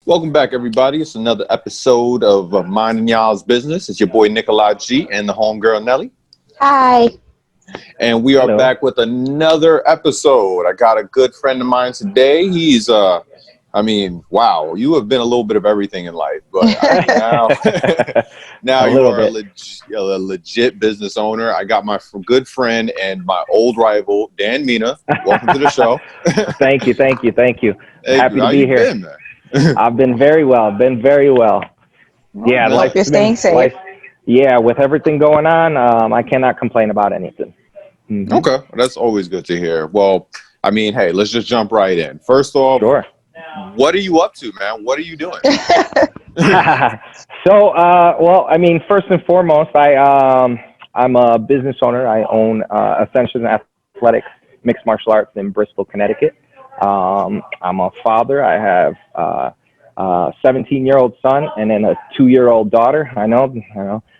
Welcome back, everybody. It's another episode of Mine and Y'all's Business. It's your boy Nikolai G and the homegirl Nelly. Hi. And we are back with another episode. I got a good friend of mine today. He's, wow, you have been a little bit of everything in life. But now you are a legit business owner. I got my good friend and my old rival, Dan Mina. Welcome to the show. Thank you. Happy to be here. Been, man? I've been very well. Yeah, hope you're staying safe. With everything going on, I cannot complain about anything. Mm-hmm. Okay, that's always good to hear. Well, hey, let's just jump right in. First off, sure. What are you up to, man? What are you doing? First and foremost, I'm a business owner. I own Ascension Athletics, mixed martial arts in Bristol, Connecticut. I'm a father. I have a 17-year-old son and then a 2-year-old daughter. I know.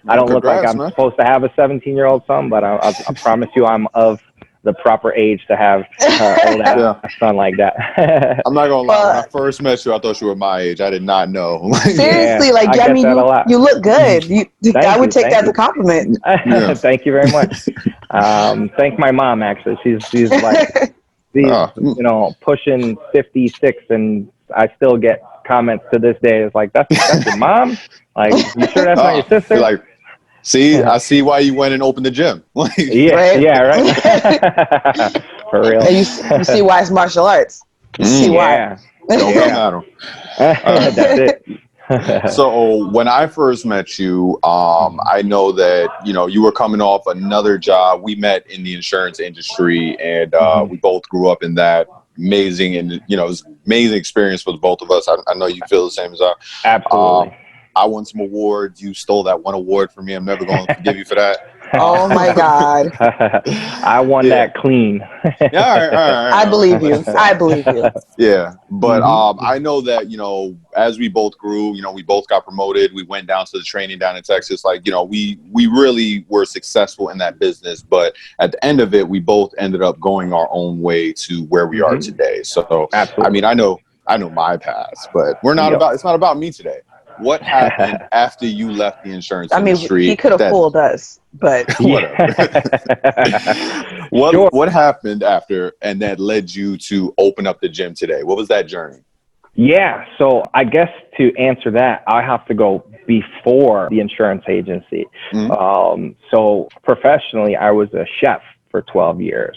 I don't look like I'm supposed to have a 17-year-old son, but I promise you I'm of the proper age to have a son like that. I'm not going to lie. When I first met you, I thought you were my age. I did not know. Seriously, you look good. I would take that as a compliment. Thank you very much. Thank my mom, actually. She's like... pushing 56, and I still get comments to this day. It's like, that's your mom? Like, you sure that's not your sister? Like, see, I see why you went and opened the gym. Right? For real. And you see why it's martial arts. You see why. That's it. So when I first met you, I know that, you were coming off another job. We met in the insurance industry, and we both grew up in that. Amazing. And, it was amazing experience for the both of us. I know you feel the same as I. Absolutely. I won some awards. You stole that one award from me. I'm never going to forgive you for that. Oh my God. I won that clean. All right. I believe you. Yeah. But I know that, as we both grew, we both got promoted. We went down to the training down in Texas. We really were successful in that business. But at the end of it, we both ended up going our own way to where we are today. So, absolutely. I know my past, but it's not about me today. What happened after you left the insurance industry? He could have fooled us, but whatever. What happened after, and that led you to open up the gym today? What was that journey? Yeah, so I guess to answer that, I have to go before the insurance agency. So professionally, I was a chef for 12 years.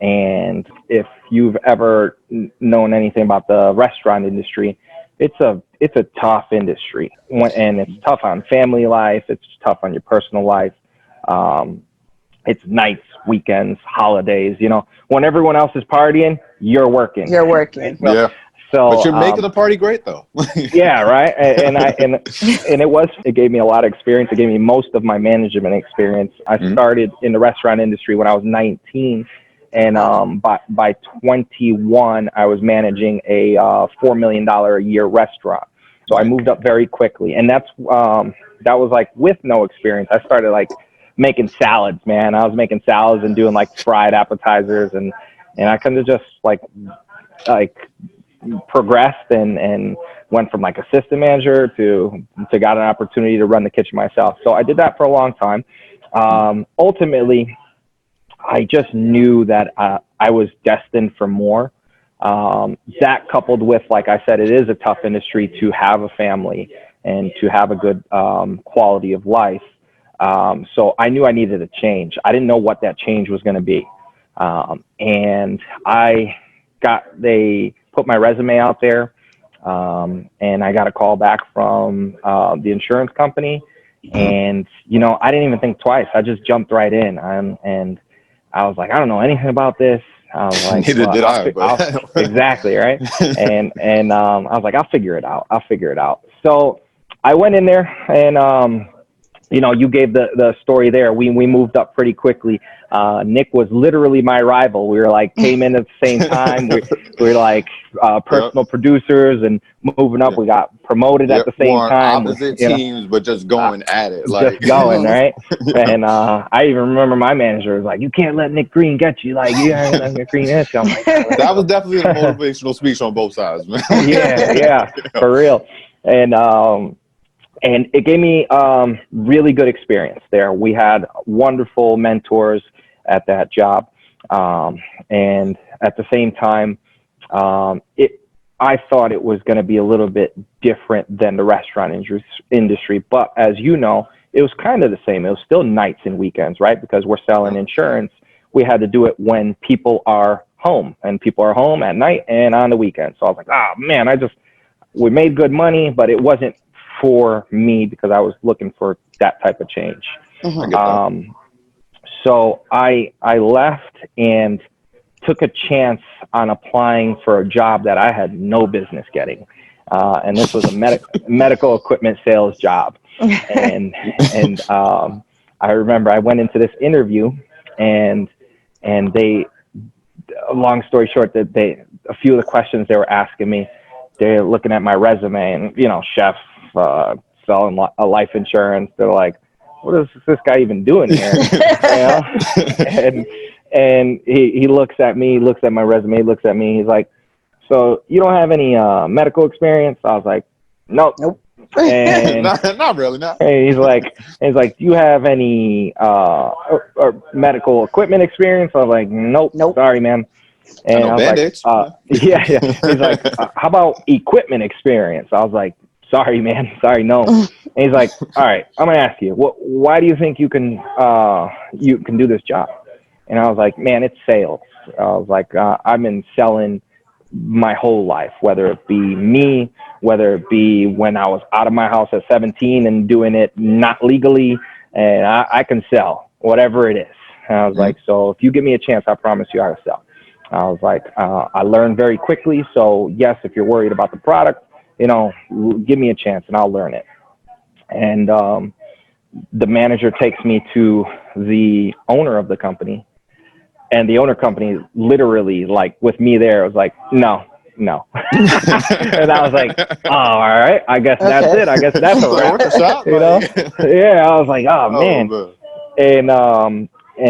And if you've ever known anything about the restaurant industry, it's a tough industry, and it's tough on family life. It's tough on your personal life. It's nights, weekends, holidays. When everyone else is partying, you're working. Yeah. So, but you're making the party great, though. Yeah, right. And it gave me a lot of experience. It gave me most of my management experience. I started in the restaurant industry when I was 19. And by 21, I was managing a $4 million a year restaurant. So I moved up very quickly. And that was like with no experience. I started like making salads, man. I was making salads and doing like fried appetizers. And I kind of just like progressed and went from like assistant manager to got an opportunity to run the kitchen myself. So I did that for a long time. Ultimately, I just knew that I was destined for more. That coupled with, like I said, it is a tough industry to have a family and to have a good quality of life. So I knew I needed a change. I didn't know what that change was going to be. And they put my resume out there, and I got a call back from the insurance company. And, I didn't even think twice. I just jumped right in. And I was like, I don't know anything about this. I was like, neither did I. Exactly, right? And I was like, I'll figure it out. So I went in there, and you gave the story there. We moved up pretty quickly. Nick was literally my rival. We were like, came in at the same time. We were like personal producers and moving up. We got promoted at the same time. Opposite teams, but just going at it. Just going, right? And I even remember my manager was like, you can't let Nick Green get you. Like, you can't let Nick Green get you. I'm like, that was definitely a motivational speech on both sides, man. yeah, for real. And it gave me really good experience there. We had wonderful mentors at that job. And at the same time, I thought it was going to be a little bit different than the restaurant industry. But as you know, it was kind of the same. It was still nights and weekends, right? Because we're selling insurance. We had to do it when people are home, and people are home at night and on the weekend. So I was like, oh man, we made good money, but it wasn't for me because I was looking for that type of change. So I left and took a chance on applying for a job that I had no business getting. And this was a medical equipment sales job. And I remember I went into this interview and they, long story short, a few of the questions they were asking me, they're looking at my resume and, chef, selling a life insurance. They're like, what is this guy even doing here? And he looks at me, looks at my resume, looks at me. He's like, so you don't have any medical experience? I was like, nope. And not really, not. And he's like, do you have any or medical equipment experience? I was like, nope. Sorry, man. And I was like, yeah. He's like, how about equipment experience? I was like, sorry, man. Sorry, no. And he's like, all right, I'm gonna ask you, why do you think you can do this job? And I was like, man, it's sales. I was like, I've been selling my whole life, whether it be me, whether it be when I was out of my house at 17 and doing it not legally, and I can sell whatever it is. And I was like, so if you give me a chance, I promise you I'll sell. I was like, I learned very quickly. So yes, if you're worried about the product, give me a chance and I'll learn it. And the manager takes me to the owner of the company, and the owner company literally, like with me there, was like, no. And I was like, oh, all right, I guess that's it. I guess that's a wrap. Yeah, I was like, oh man. And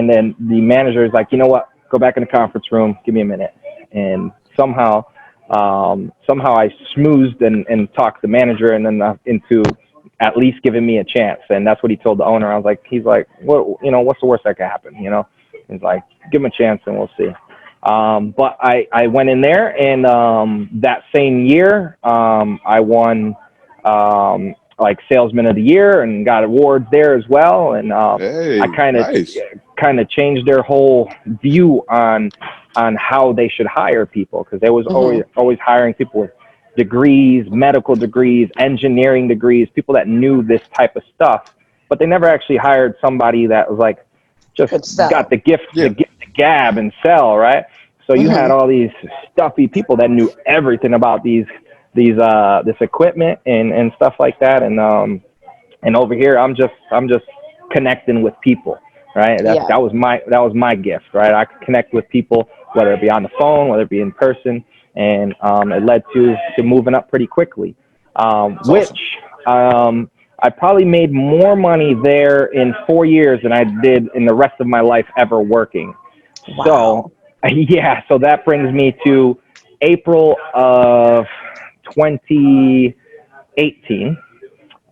then the manager is like, you know what? Go back in the conference room. Give me a minute. And somehow I smoothed and talked the manager and then into at least giving me a chance. And that's what he told the owner. I was like, he's like, what's the worst that could happen? He's like, give him a chance and we'll see. But I went in there, and that same year, I won like Salesman of the Year and got awards there as well. And I kind of changed their whole view on how they should hire people, because they was always hiring people with degrees, medical degrees, engineering degrees, people that knew this type of stuff, but they never actually hired somebody that was like just got the gift to gab and sell, right? So you had all these stuffy people that knew everything about this equipment and stuff like that, and over here I'm just connecting with people, right? That was my gift, right? I could connect with people, whether it be on the phone, whether it be in person, and it led to moving up pretty quickly, I probably made more money there in 4 years than I did in the rest of my life ever working. Wow. So that brings me to April of 2018.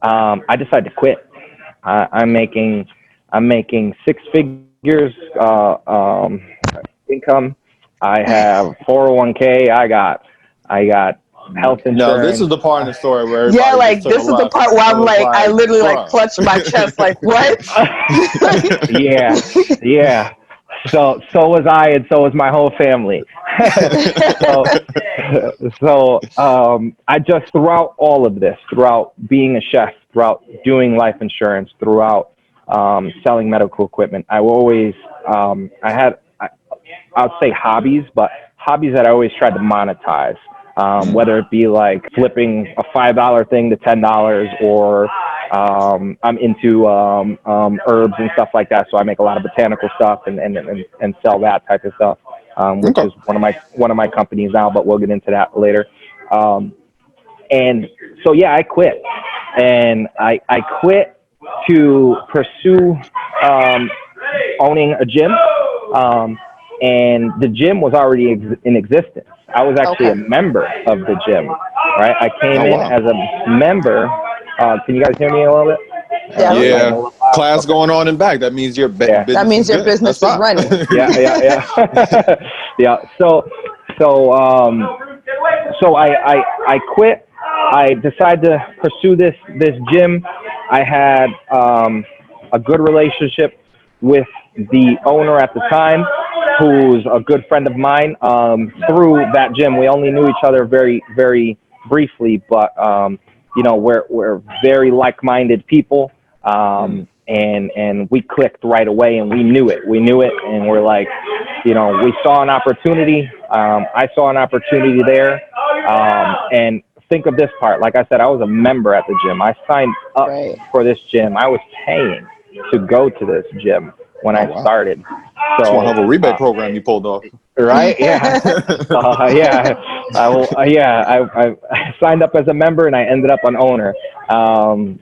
I decided to quit. I'm making 6 figures income. I have 401k. I got health insurance. No, this is the part in the story where this is the part where I'm like, I literally like clutched my chest, like what? yeah. So was I, and so was my whole family. So I just, throughout all of this, throughout being a chef, throughout doing life insurance, throughout selling medical equipment, I always I'd say hobbies that I always tried to monetize. Whether it be like flipping a $5 thing to $10, or I'm into herbs and stuff like that, so I make a lot of botanical stuff and sell that type of stuff, which is one of my companies now. But we'll get into that later. And so yeah, I quit, and I quit to pursue owning a gym. And the gym was already in existence. I was actually a member of the gym, right? I came in as a member. Can you guys hear me a little bit? Yeah. Class going on in back. That means your business. That means your business is running. Yeah. Yeah. So I quit. I decided to pursue this gym. I had a good relationship with the owner at the time, who's a good friend of mine. Through that gym, we only knew each other very, very briefly, but we're very like-minded people, and we clicked right away, and we knew it, and we're like, we saw an opportunity. I saw an opportunity there, and think of this part. Like I said, I was a member at the gym. I signed up for this gym. I was paying to go to this gym when I started. So, it's one of a rebate program you pulled off, right? Yeah, I signed up as a member, and I ended up an owner. And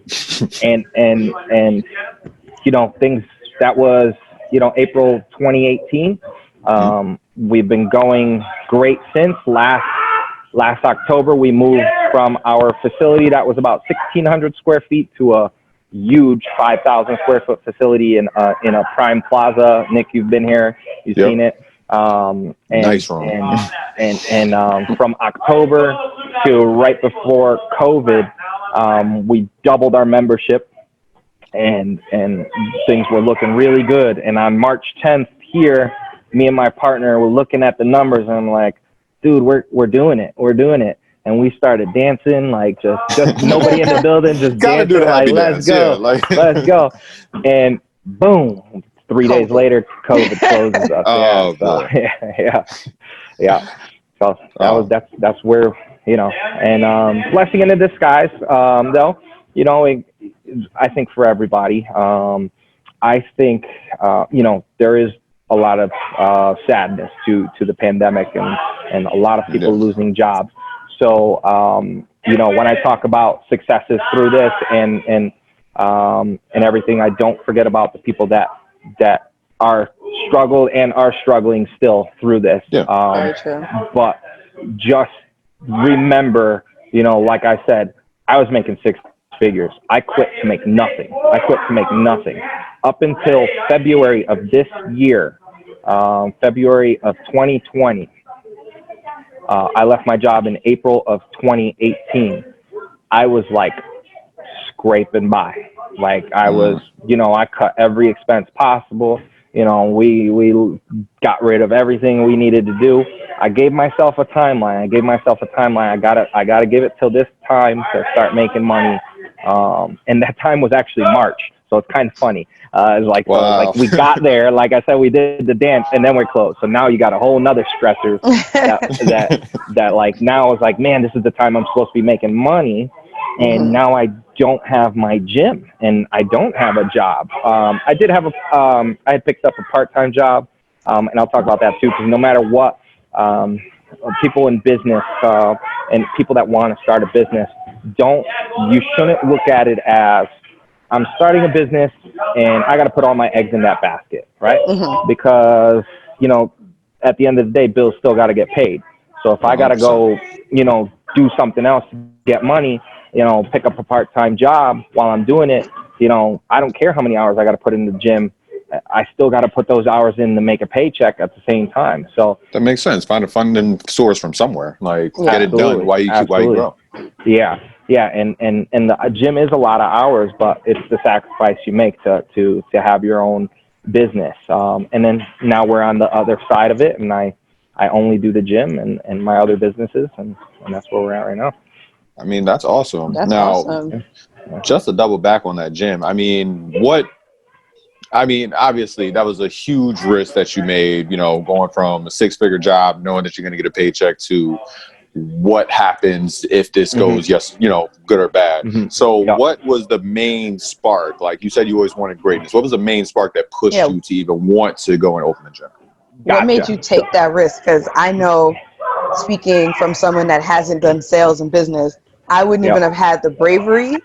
things that was April 2018. We've been going great since last October. We moved from our facility that was about 1,600 square feet to a huge 5,000 square foot facility in a prime plaza. Nick, you've been here, you've seen it. Nice room. And from October to right before COVID, we doubled our membership, and things were looking really good. And on March 10th here, me and my partner were looking at the numbers, and I'm like, dude, we're doing it. And we started dancing, like just nobody in the building, just dancing, like, let's go, let's go. And boom, 3 days later, COVID closes us. Yeah. So that's where, and blessing in a disguise, though, I think for everybody, I think, there is a lot of sadness to the pandemic and a lot of people losing jobs. So, when I talk about successes through this and everything, I don't forget about the people that are struggled and are struggling still through this. Very true. But just remember, like I said, I was making six figures. I quit to make nothing. Up until February of this year, February of 2020. I left my job in April of 2018. I was like scraping by. Like I was, I cut every expense possible. We got rid of everything we needed to do. I gave myself a timeline. I gotta give it till this time to start making money. And that time was actually March. So it's kind of funny. It's like, like we got there, like I said, we did the dance and then we're closed. So now you got a whole nother stressor that like now it's like, man, this is the time I'm supposed to be making money. And now I don't have my gym and I don't have a job. I did have I had picked up a part-time job. And I'll talk about that too, because no matter what, people in business and people that want to start a business, you shouldn't look at it as, I'm starting a business and I got to put all my eggs in that basket, right? Because, at the end of the day, bills still got to get paid. So if I got to go, do something else to get money, pick up a part-time job while I'm doing it, I don't care how many hours I got to put in the gym. I still got to put those hours in to make a paycheck at the same time. So that makes sense. Find a funding source from somewhere, like get it done while you grow. Yeah, and the gym is a lot of hours, but it's the sacrifice you make to have your own business. And then now we're on the other side of it, and I only do the gym and my other businesses, and that's where we're at right now. I mean, that's awesome. That's awesome. Just to double back on that gym, obviously that was a huge risk that you made, going from a 6-figure job, knowing that you're going to get a paycheck, to what happens if this goes, good or bad. So what was the main spark? Like you said, you always wanted greatness. What was the main spark that pushed you to even want to go and open the gym? What made you take that risk? Because I know, speaking from someone that hasn't done sales and business, I wouldn't even have had the bravery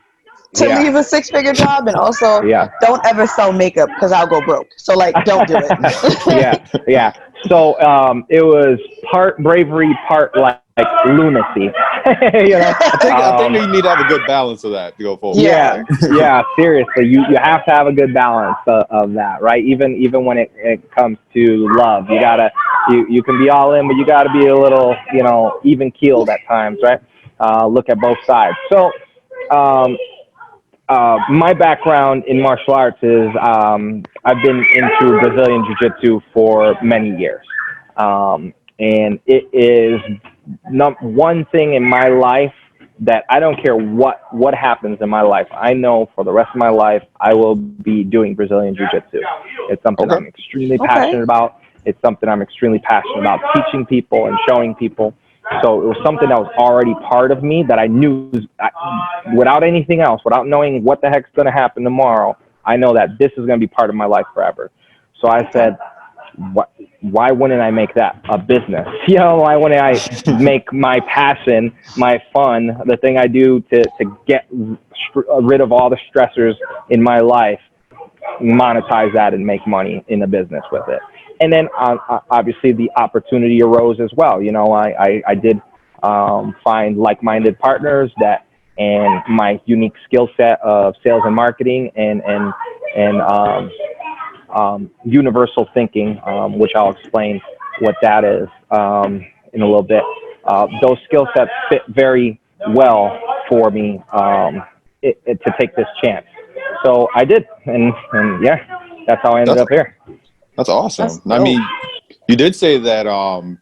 to leave a 6-figure job. And also, don't ever sell makeup because I'll go broke. So, like, don't do it. So it was part bravery, part like lunacy. I think you need to have a good balance of that to go forward. Seriously, you have to have a good balance of that, right? Even when it comes to love, you can be all in, but you got to be a little even keeled at times, right? Look at both sides. So my background in martial arts is I've been into Brazilian Jiu-Jitsu for many years. And it is one thing in my life that I don't care what happens in my life. I know for the rest of my life, I will be doing Brazilian Jiu-Jitsu. It's something I'm extremely passionate about. It's something I'm extremely passionate about teaching people and showing people. So it was something that was already part of me that I knew without anything else, without knowing what the heck's going to happen tomorrow. I know that this is going to be part of my life forever. So I said, why wouldn't I make that a business? Why wouldn't I make my passion, my fun, the thing I do to get rid of all the stressors in my life, monetize that and make money in a business with it? And then obviously the opportunity arose as well. I did find like-minded partners and my unique skill set of sales and marketing and universal thinking, which I'll explain what that is in a little bit. Those skill sets fit very well for me to take this chance. So I did, and that's how I ended up here. That's awesome. I mean, you did say that,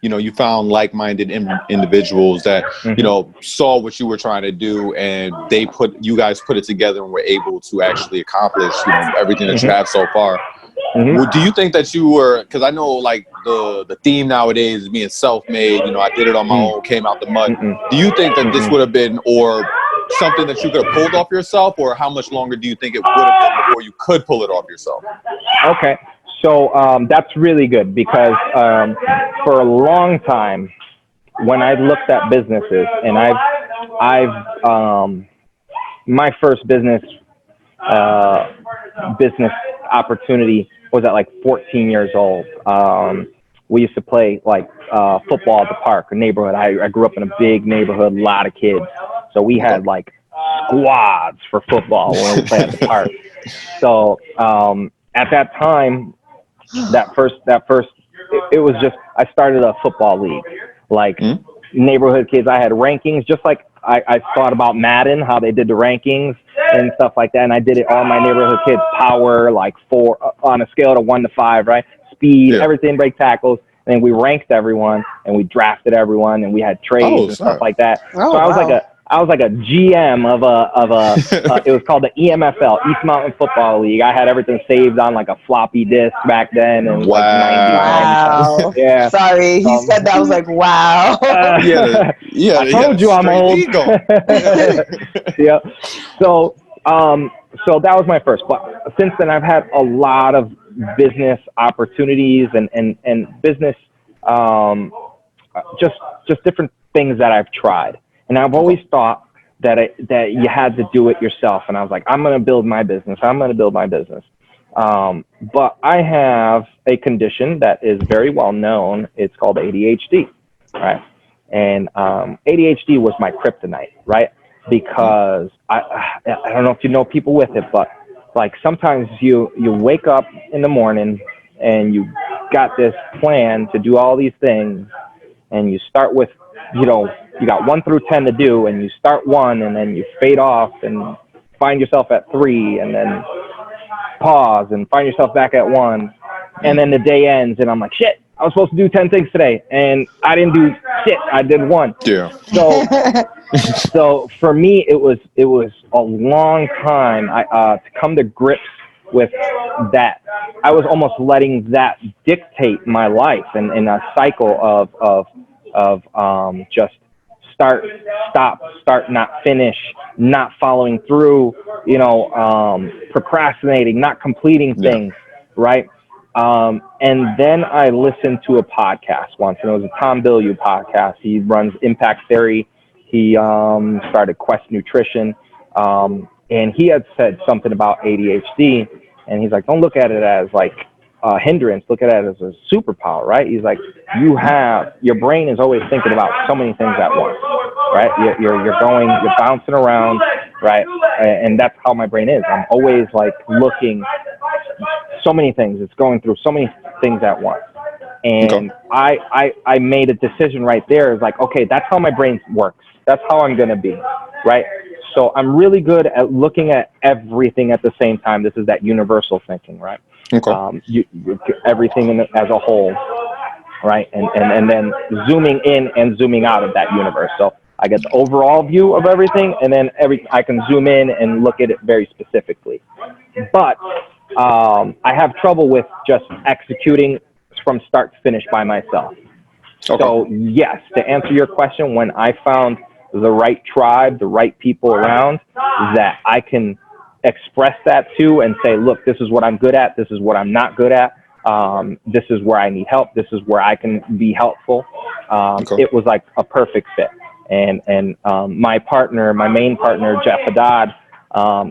you found like-minded individuals that, saw what you were trying to do, and you guys put it together and were able to actually accomplish, everything that you have so far. Well, do you think that you were, because I know like the theme nowadays is being self-made, I did it on my own, came out the mud. Do you think that this would have been, or something that you could have pulled off yourself, or how much longer do you think it would have been before you could pull it off yourself? Okay. So that's really good because for a long time, when I looked at businesses, and I've my first business opportunity was at like 14 years old. We used to play like football at the park, a neighborhood. I grew up in a big neighborhood, a lot of kids. So we had like squads for football when we played at the park. So at that time, that first, it was just, I started a football league, like neighborhood kids. I had rankings, just like I thought about Madden, how they did the rankings and stuff like that. And I did it all my neighborhood kids, power, like 4 on a scale of 1 to 5, right? Speed, everything, break tackles. And then we ranked everyone and we drafted everyone and we had trades and stuff like that. So I was like a GM of a it was called the EMFL, East Mountain Football League. I had everything saved on like a floppy disk back then. And wow. Yeah. Sorry, he said that. I was like, wow. I told you I'm old. Yeah. So that was my first. But since then, I've had a lot of business opportunities and business just different things that I've tried. And I've always thought that you had to do it yourself. And I was like, I'm going to build my business. But I have a condition that is very well known. It's called ADHD, right? And ADHD was my kryptonite, right? Because I don't know if you know people with it, but like sometimes you wake up in the morning and you got this plan to do all these things, and you start with, you got 1 through 10 to do, and you start 1 and then you fade off and find yourself at 3 and then pause and find yourself back at 1. And then the day ends and I'm like, shit, I was supposed to do 10 things today and I didn't do shit. I did 1. Yeah. So for me, it was a long time to come to grips with that. I was almost letting that dictate my life and a cycle of just start, stop, start, not finish, not following through, procrastinating, not completing things, right? And then I listened to a podcast once, and it was a Tom Bilyeu podcast. He runs Impact Theory. He started Quest Nutrition, and he had said something about ADHD, and he's like, don't look at it as like a hindrance, look at it as a superpower, right? He's like, your brain is always thinking about so many things at once, right? You're bouncing around, right? And that's how my brain is. I'm always like looking so many things. It's going through so many things at once. And I made a decision right there. It's like, okay, that's how my brain works. That's how I'm going to be, right? So I'm really good at looking at everything at the same time. This is that universal thinking, right? Everything as a whole, right? And then zooming in and zooming out of that universe. So I get the overall view of everything, and then I can zoom in and look at it very specifically. But I have trouble with just executing from start to finish by myself. So yes, to answer your question, when I found the right tribe, the right people around that I can express that to and say, look, this is what I'm good at. This is what I'm not good at. This is where I need help. This is where I can be helpful. It was like a perfect fit. And my main partner, Jeff Haddad,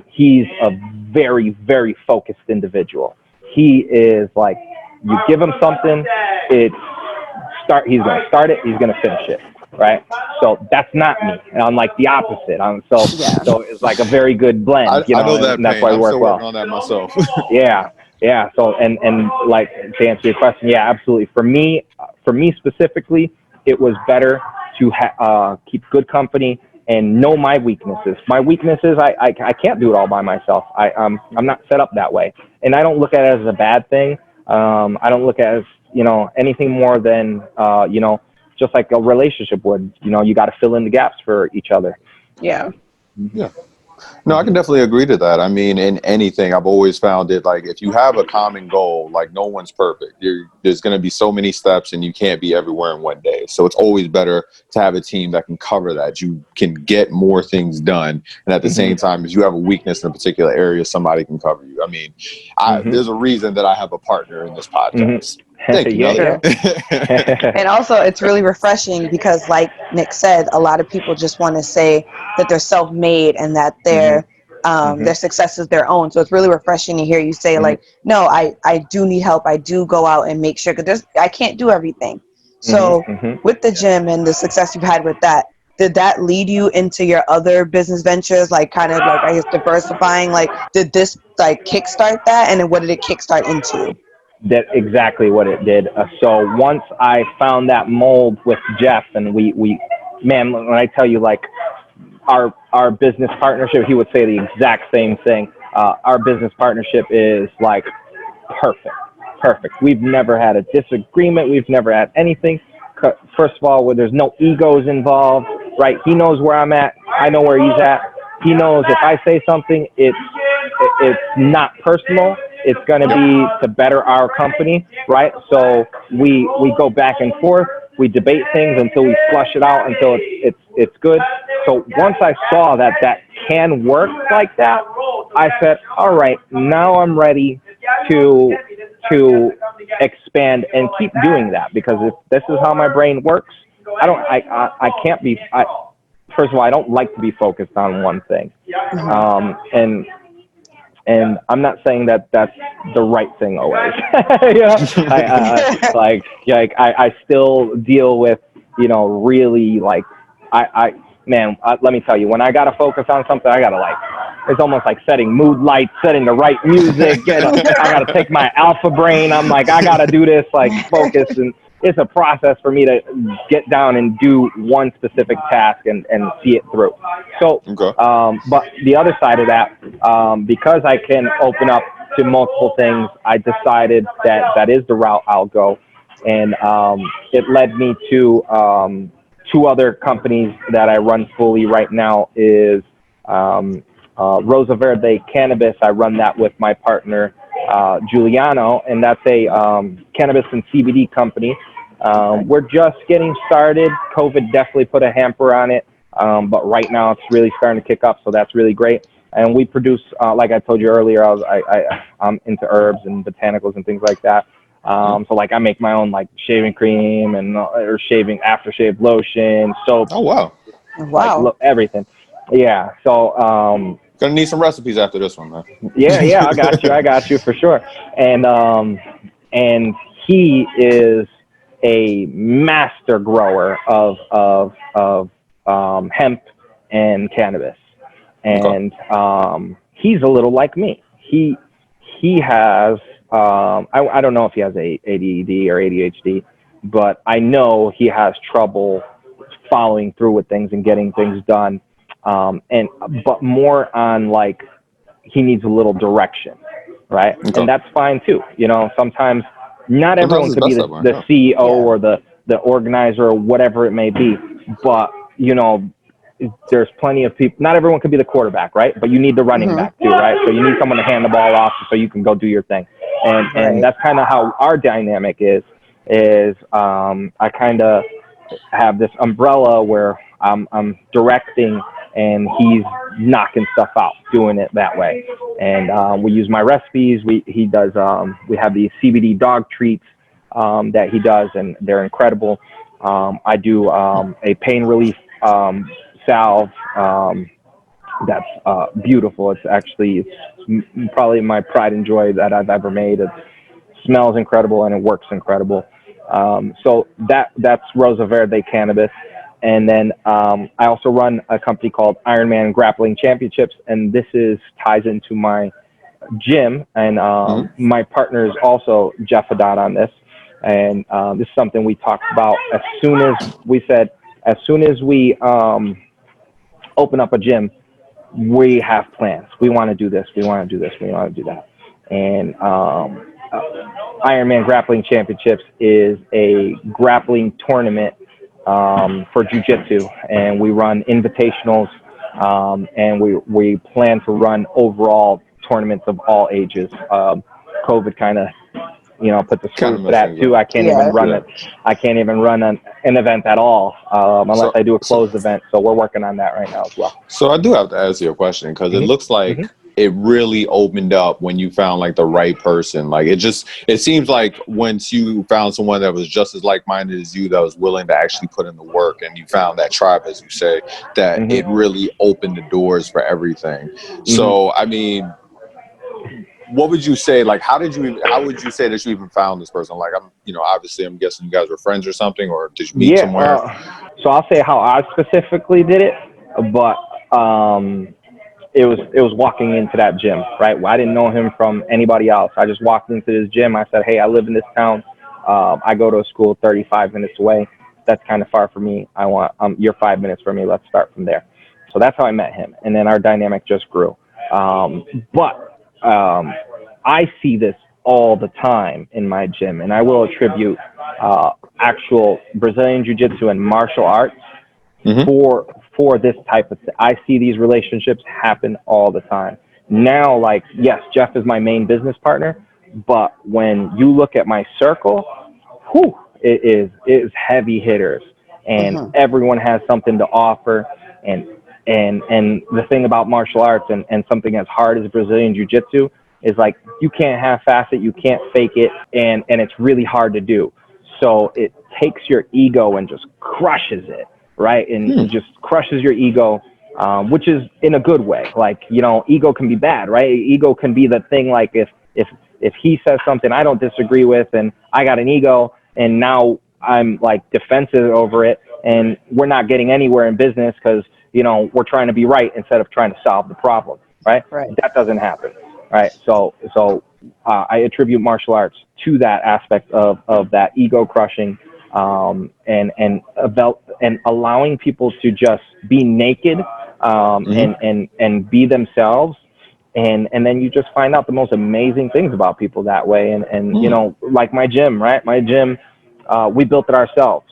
he's a very, very focused individual. He is like, you give him something, he's going to start it, he's going to finish it, right? So that's not me. And I'm like the opposite. So it's like a very good blend, I know that and that's pain. why I I'm work still well. working on that myself. Yeah. So, and like to answer your question, yeah, absolutely. For me specifically, it was better to keep good company and know my weaknesses. My weaknesses, I can't do it all by myself. I'm not set up that way. And I don't look at it as a bad thing. I don't look at it as, anything more than, just like a relationship would. You got to fill in the gaps for each other. Yeah. No, I can definitely agree to that. I mean, in anything, I've always found it like if you have a common goal, like no one's perfect. There's going to be so many steps and you can't be everywhere in one day. So it's always better to have a team that can cover that. You can get more things done. And at the same time, if you have a weakness in a particular area, somebody can cover you. I mean, there's a reason that I have a partner in this podcast. Thank you. And also, it's really refreshing because, like Nick said, a lot of people just want to say that they're self-made and that their success is their own. So it's really refreshing to hear you say, like, no, I do need help. I do go out and make sure, because I can't do everything. So with the gym and the success you've had with that, did that lead you into your other business ventures, like kind of like, I guess, diversifying? Like, did this like kickstart that? And then what did it kickstart into? That's exactly what it did. So once I found that mold with Jeff, and we man, when I tell you, like, our business partnership, he would say the exact same thing. Our business partnership is like perfect. We've never had a disagreement. We've never had anything. First of all, where there's no egos involved, right? He knows where I'm at. I know where he's at. He knows if I say something, it's not personal. It's going to be to better our company, right? So we go back and forth. We debate things until we flush it out, until it's good. So once I saw that can work like that, I said, all right, now I'm ready to expand and keep doing that, because if this is how my brain works, I can't be. First of all, I don't like to be focused on one thing, and I'm not saying that that's the right thing always. I still deal with, really like, let me tell you, when I got to focus on something, I got to it's almost like setting mood lights, setting the right music. I got to take my alpha brain. I'm like, I got to do this, like, focus. And it's a process for me to get down and do one specific task and see it through. So, but the other side of that, because I can open up to multiple things, I decided that is the route I'll go. And it led me to two other companies that I run fully right now is Rosa Verde Cannabis. I run that with my partner, Giuliano, and that's a cannabis and CBD company. We're just getting started. COVID definitely put a hamper on it, but right now it's really starting to kick up, so that's really great. And we produce, like I told you earlier, I'm into herbs and botanicals and things like that. So like I make my own like shaving cream and or shaving aftershave lotion, soap. Oh wow! Like everything. Yeah. So gonna need some recipes after this one, man. Yeah, I got you for sure. And he is a master grower of hemp and cannabis, and he's a little like me. He has I don't know if he has ADD or ADHD, but I know he has trouble following through with things and getting things done. But more on like he needs a little direction, right? And that's fine too. You know, sometimes not everyone could be the CEO or the organizer or whatever it may be, but you know, there's plenty of people. Not everyone could be the quarterback, right? But you need the running back too, right? So you need someone to hand the ball off so you can go do your thing. And that's kind of how our dynamic is I kind of have this umbrella where I'm directing and he's knocking stuff out, doing it that way. And we use my recipes. He does. We have these CBD dog treats that he does, and they're incredible. I do a pain relief salve that's beautiful. It's probably my pride and joy that I've ever made. It smells incredible and it works incredible. So that's Rosa Verde Cannabis. And then I also run a company called Ironman Grappling Championships, and this ties into my gym. And my partner is also Jeff Haddad on this. And this is something we talked about as soon as we open up a gym, we have plans. We want to do this. We want to do this. We want to do that. And Ironman Grappling Championships is a grappling tournament for jiu-jitsu, and we run invitationals, and we plan to run overall tournaments of all ages. COVID kind of, put the screws to that too. I can't even run it. I can't even run an event at all unless I do a closed event. So we're working on that right now as well. So I do have to ask you a question, because it looks like it really opened up when you found like the right person. Like it seems like once you found someone that was just as like-minded as you, that was willing to actually put in the work, and you found that tribe, as you say, that it really opened the doors for everything. So, I mean, what would you say, like, how would you say that you even found this person? Like, obviously I'm guessing you guys were friends or something, or did you meet somewhere? So I'll say how I specifically did it, but, it was walking into that gym, right? Well, I didn't know him from anybody else. I just walked into this gym. I said, hey, I live in this town. I go to a school 35 minutes away. That's kind of far for me. You're 5 minutes for me. Let's start from there. So that's how I met him. And then our dynamic just grew. But I see this all the time in my gym, and I will attribute actual Brazilian Jiu-Jitsu and martial arts for this type of thing. I see these relationships happen all the time. Now, like, yes, Jeff is my main business partner, but when you look at my circle, it is heavy hitters, and everyone has something to offer. And the thing about martial arts and something as hard as Brazilian Jiu-Jitsu is, like, you can't half-ass it, you can't fake it, and it's really hard to do. So it takes your ego and just crushes it. Right. And just crushes your ego, which is in a good way. Like, ego can be bad, right? Ego can be the thing. Like if he says something I don't disagree with, and I got an ego, and now I'm like defensive over it, and we're not getting anywhere in business because, we're trying to be right instead of trying to solve the problem. Right. That doesn't happen. Right. So I attribute martial arts to that aspect of that ego crushing. And allowing people to just be naked, and be themselves. And then you just find out the most amazing things about people that way. And like my gym, right? My gym, we built it ourselves.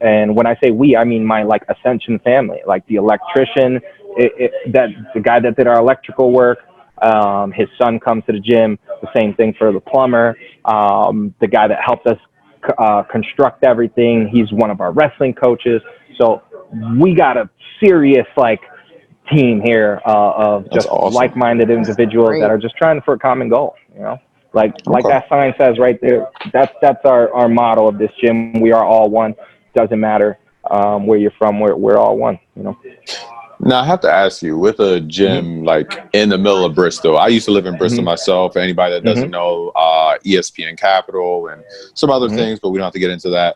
And when I say we, I mean my like Ascension family, like the electrician, the guy that did our electrical work, his son comes to the gym, the same thing for the plumber, the guy that helped us construct everything. He's one of our wrestling coaches. So we got a serious like team here of just awesome. like-minded individuals that are just trying for a common goal, you know? Like that sign says right there, that's our motto of this gym. We are all one. Doesn't matter where you're from, we're all one, you know? Now, I have to ask you, with a gym like in the middle of Bristol, I used to live in Bristol myself. Anybody that doesn't know, ESPN Capital and some other things, but we don't have to get into that.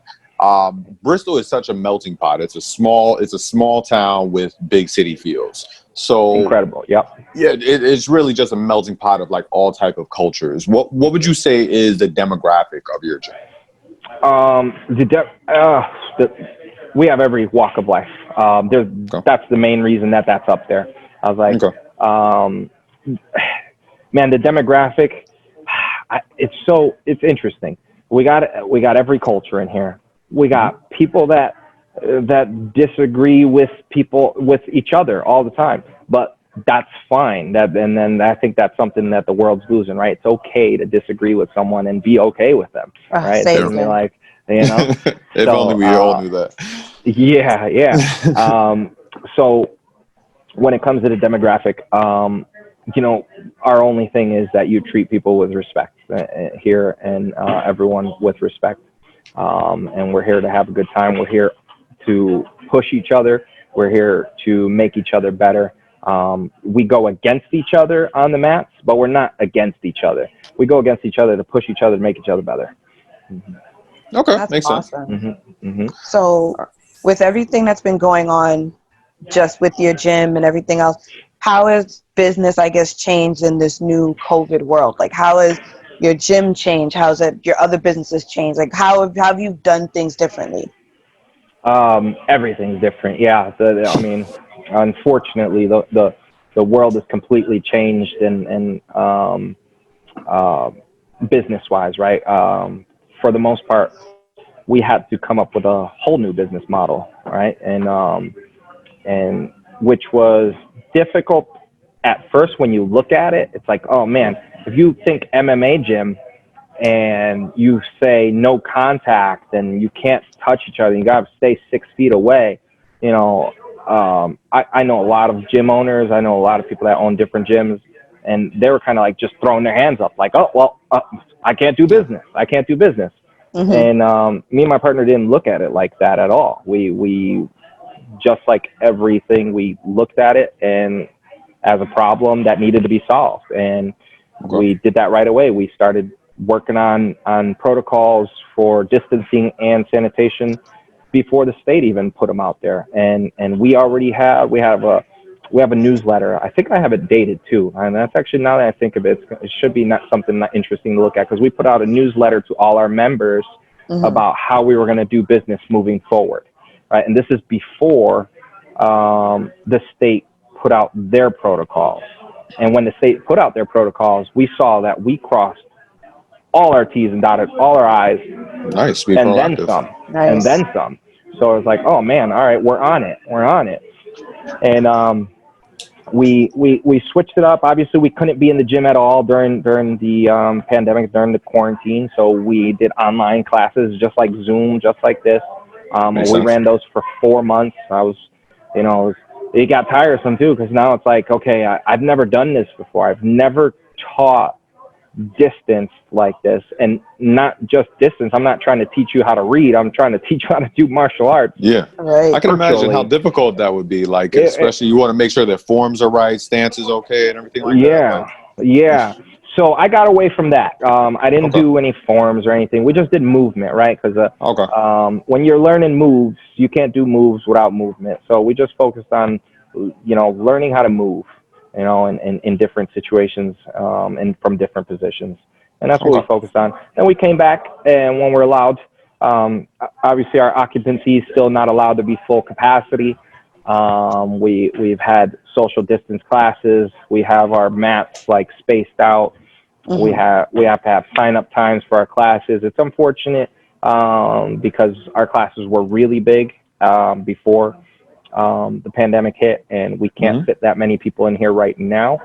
Bristol is such a melting pot. It's a small town with big city feels. So incredible. Yep. Yeah, it's really just a melting pot of like all type of cultures. What would you say is the demographic of your gym? We have every walk of life. That's the main reason that's up there. I was like, man, the demographic, it's interesting. We got every culture in here. We got people that disagree with each other all the time, but that's fine. And then I think that's something that the world's losing, right? It's okay to disagree with someone and be okay with them, right? Like, you know, if only we all knew that. Yeah. So when it comes to the demographic, you know, our only thing is that you treat people with respect here, and everyone with respect. And we're here to have a good time. We're here to push each other. We're here to make each other better. We go against each other on the mats, but we're not against each other. We go against each other to push each other to make each other better. Okay, that's makes awesome. sense. So with everything that's been going on just with your gym and everything else, how has business, I guess, changed in this new COVID world? Like, how has your gym changed? How's it your other businesses changed? Like, how have you done things differently? Everything's different. Yeah. I mean, unfortunately, the world has completely changed and business-wise, right? For the most part, we had to come up with a whole new business model, right? And which was difficult at first when you look at it. It's like, oh man, if you think MMA gym and you say no contact and you can't touch each other, you got to stay 6 feet away, you know, I know a lot of gym owners. I know a lot of people that own different gyms, and they were kind of like just throwing their hands up like, oh, well, I can't do business. I can't do business. And me and my partner didn't look at it like that at all. We just like everything, we looked at it and as a problem that needed to be solved. And we did that right away. We started working on protocols for distancing and sanitation before the state even put them out there. And we already have a newsletter. I think I have it dated too. And that's actually, now that I think of it, it should be not something not interesting to look at, because we put out a newsletter to all our members about how we were going to do business moving forward. Right. And this is before the state put out their protocols. And when the state put out their protocols, we saw that we crossed all our T's and dotted all our I's. Nice. And then some. Nice. And then some. So it was like, oh man, all right, we're on it. And we switched it up. Obviously, we couldn't be in the gym at all during the pandemic, during the quarantine. So we did online classes, just like Zoom, just like this. We ran those for 4 months. It got tiresome too, because now it's like, okay, I've never done this before. I've never taught distance like this, and not just distance. I'm not trying to teach you how to read. I'm trying to teach you how to do martial arts. Yeah, right. I can imagine how difficult that would be. Like, especially you want to make sure that forms are right, stance is okay, and everything like that. Yeah. So I got away from that. I didn't do any forms or anything. We just did movement, right? Because when you're learning moves, you can't do moves without movement. So we just focused on, learning how to move, in different situations and from different positions. And that's what we focused on. Then we came back, and when we're allowed, obviously our occupancy is still not allowed to be full capacity. We've had social distance classes. We have our mats like spaced out. We have to have sign up times for our classes. It's unfortunate because our classes were really big before the pandemic hit, and we can't fit that many people in here right now.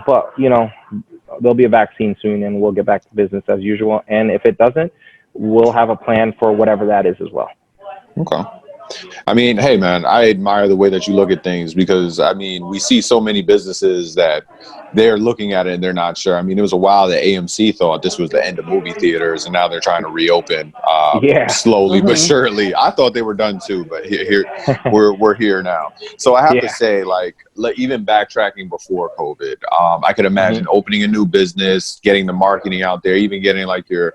But there'll be a vaccine soon, and we'll get back to business as usual. And if it doesn't, we'll have a plan for whatever that is as well. Okay. I mean, hey, man, I admire the way that you look at things because, I mean, we see so many businesses that they're looking at it and they're not sure. I mean, it was a while that AMC thought this was the end of movie theaters, and now they're trying to reopen slowly but surely. I thought they were done too, but here we're here now. So I have to say, like, even backtracking before COVID, I could imagine opening a new business, getting the marketing out there, even getting like your,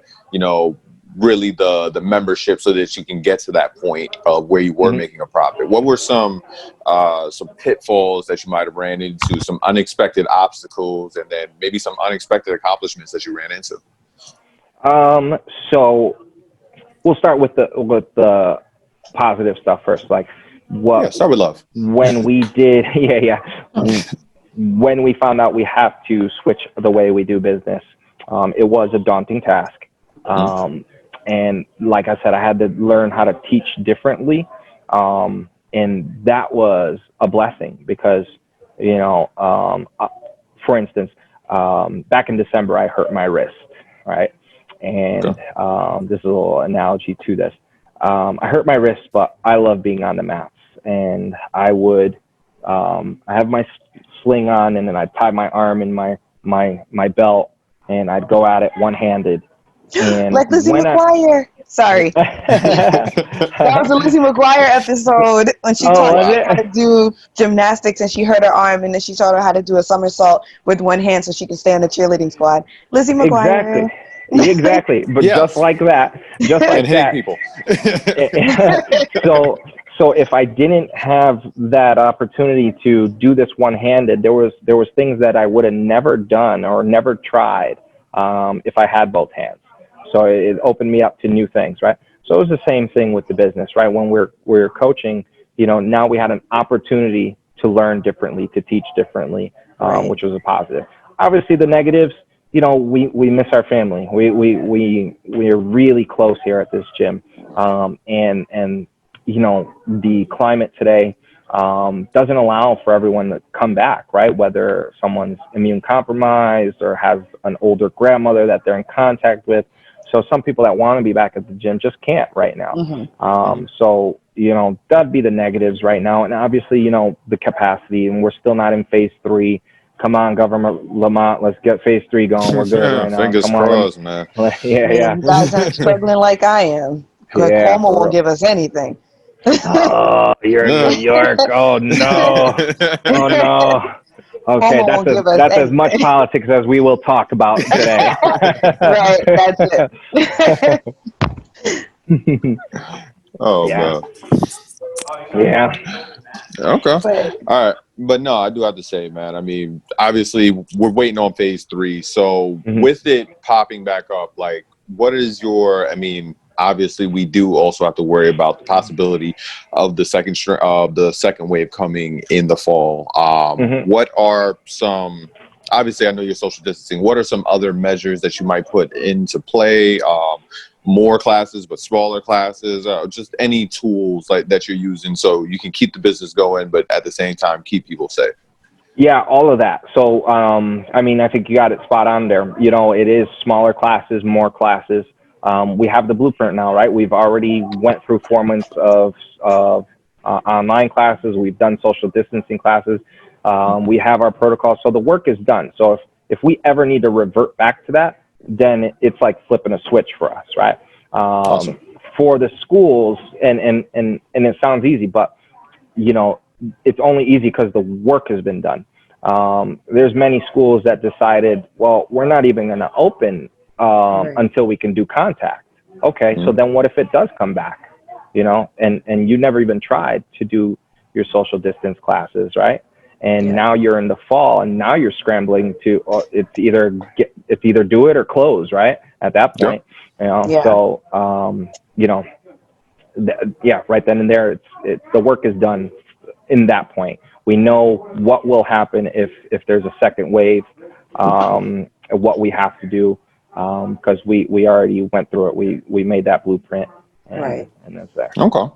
really the membership so that you can get to that point of where you were making a profit. What were some pitfalls that you might have ran into, some unexpected obstacles, and then maybe some unexpected accomplishments that you ran into? So we'll start with the positive stuff first. Like start with love. When we did, when we found out we have to switch the way we do business, it was a daunting task. And like I said, I had to learn how to teach differently. And that was a blessing because, for instance, back in December, I hurt my wrist, right? And this is a little analogy to this. I hurt my wrist, but I love being on the mats. And I would, I have my sling on, and then I'd tie my arm in my belt, and I'd go at it one-handed. And like Lizzie McGuire. Sorry. That was a Lizzie McGuire episode when she taught her how to do gymnastics and she hurt her arm, and then she taught her how to do a somersault with one hand so she could stay on the cheerleading squad. Lizzie McGuire. Exactly. But just like that. Just like that. People. So if I didn't have that opportunity to do this one-handed, there was things that I would have never done or never tried if I had both hands. So it opened me up to new things, right? So it was the same thing with the business, right? When we're coaching, now we had an opportunity to learn differently, to teach differently, which was a positive. Obviously, the negatives, we miss our family. We are really close here at this gym, and the climate today doesn't allow for everyone to come back, right? Whether someone's immune compromised or has an older grandmother that they're in contact with. So some people that want to be back at the gym just can't right now. So, that'd be the negatives right now. And obviously, the capacity, and we're still not in phase 3. Come on, Government Lamont, let's get phase 3 going. We're good right now. Fingers crossed, man. You guys aren't struggling like I am. Cuomo won't give us anything. Oh, you're in New York. Oh, no. Oh, no. Okay, that's as much politics as we will talk about today. Right, that's it. Man. Yeah. Okay. All right. But no, I do have to say, man, I mean, obviously we're waiting on phase 3. So with it popping back up, like, what is obviously we do also have to worry about the possibility of the second wave coming in the fall. What are some, obviously I know you're social distancing, what are some other measures that you might put into play? More classes, but smaller classes, just any tools that you're using so you can keep the business going, but at the same time, keep people safe? Yeah, all of that. So, I think you got it spot on there. It is smaller classes, more classes. We have the blueprint now, right? We've already went through 4 months of online classes. We've done social distancing classes. We have our protocol. So the work is done. So if we ever need to revert back to that, then it's like flipping a switch for us, right? Awesome. For the schools, and it sounds easy, but, it's only easy because the work has been done. There's many schools that decided, well, we're not even going to open until we can do contact. Okay, so then what if it does come back, and you never even tried to do your social distance classes, right? And now you're in the fall, and now you're scrambling to it's either do it or close, right? At that point, So right then and there, it's the work is done. In that point, we know what will happen if there's a second wave, what we have to do. Because we already went through it. We made that blueprint, and that's there. Okay. All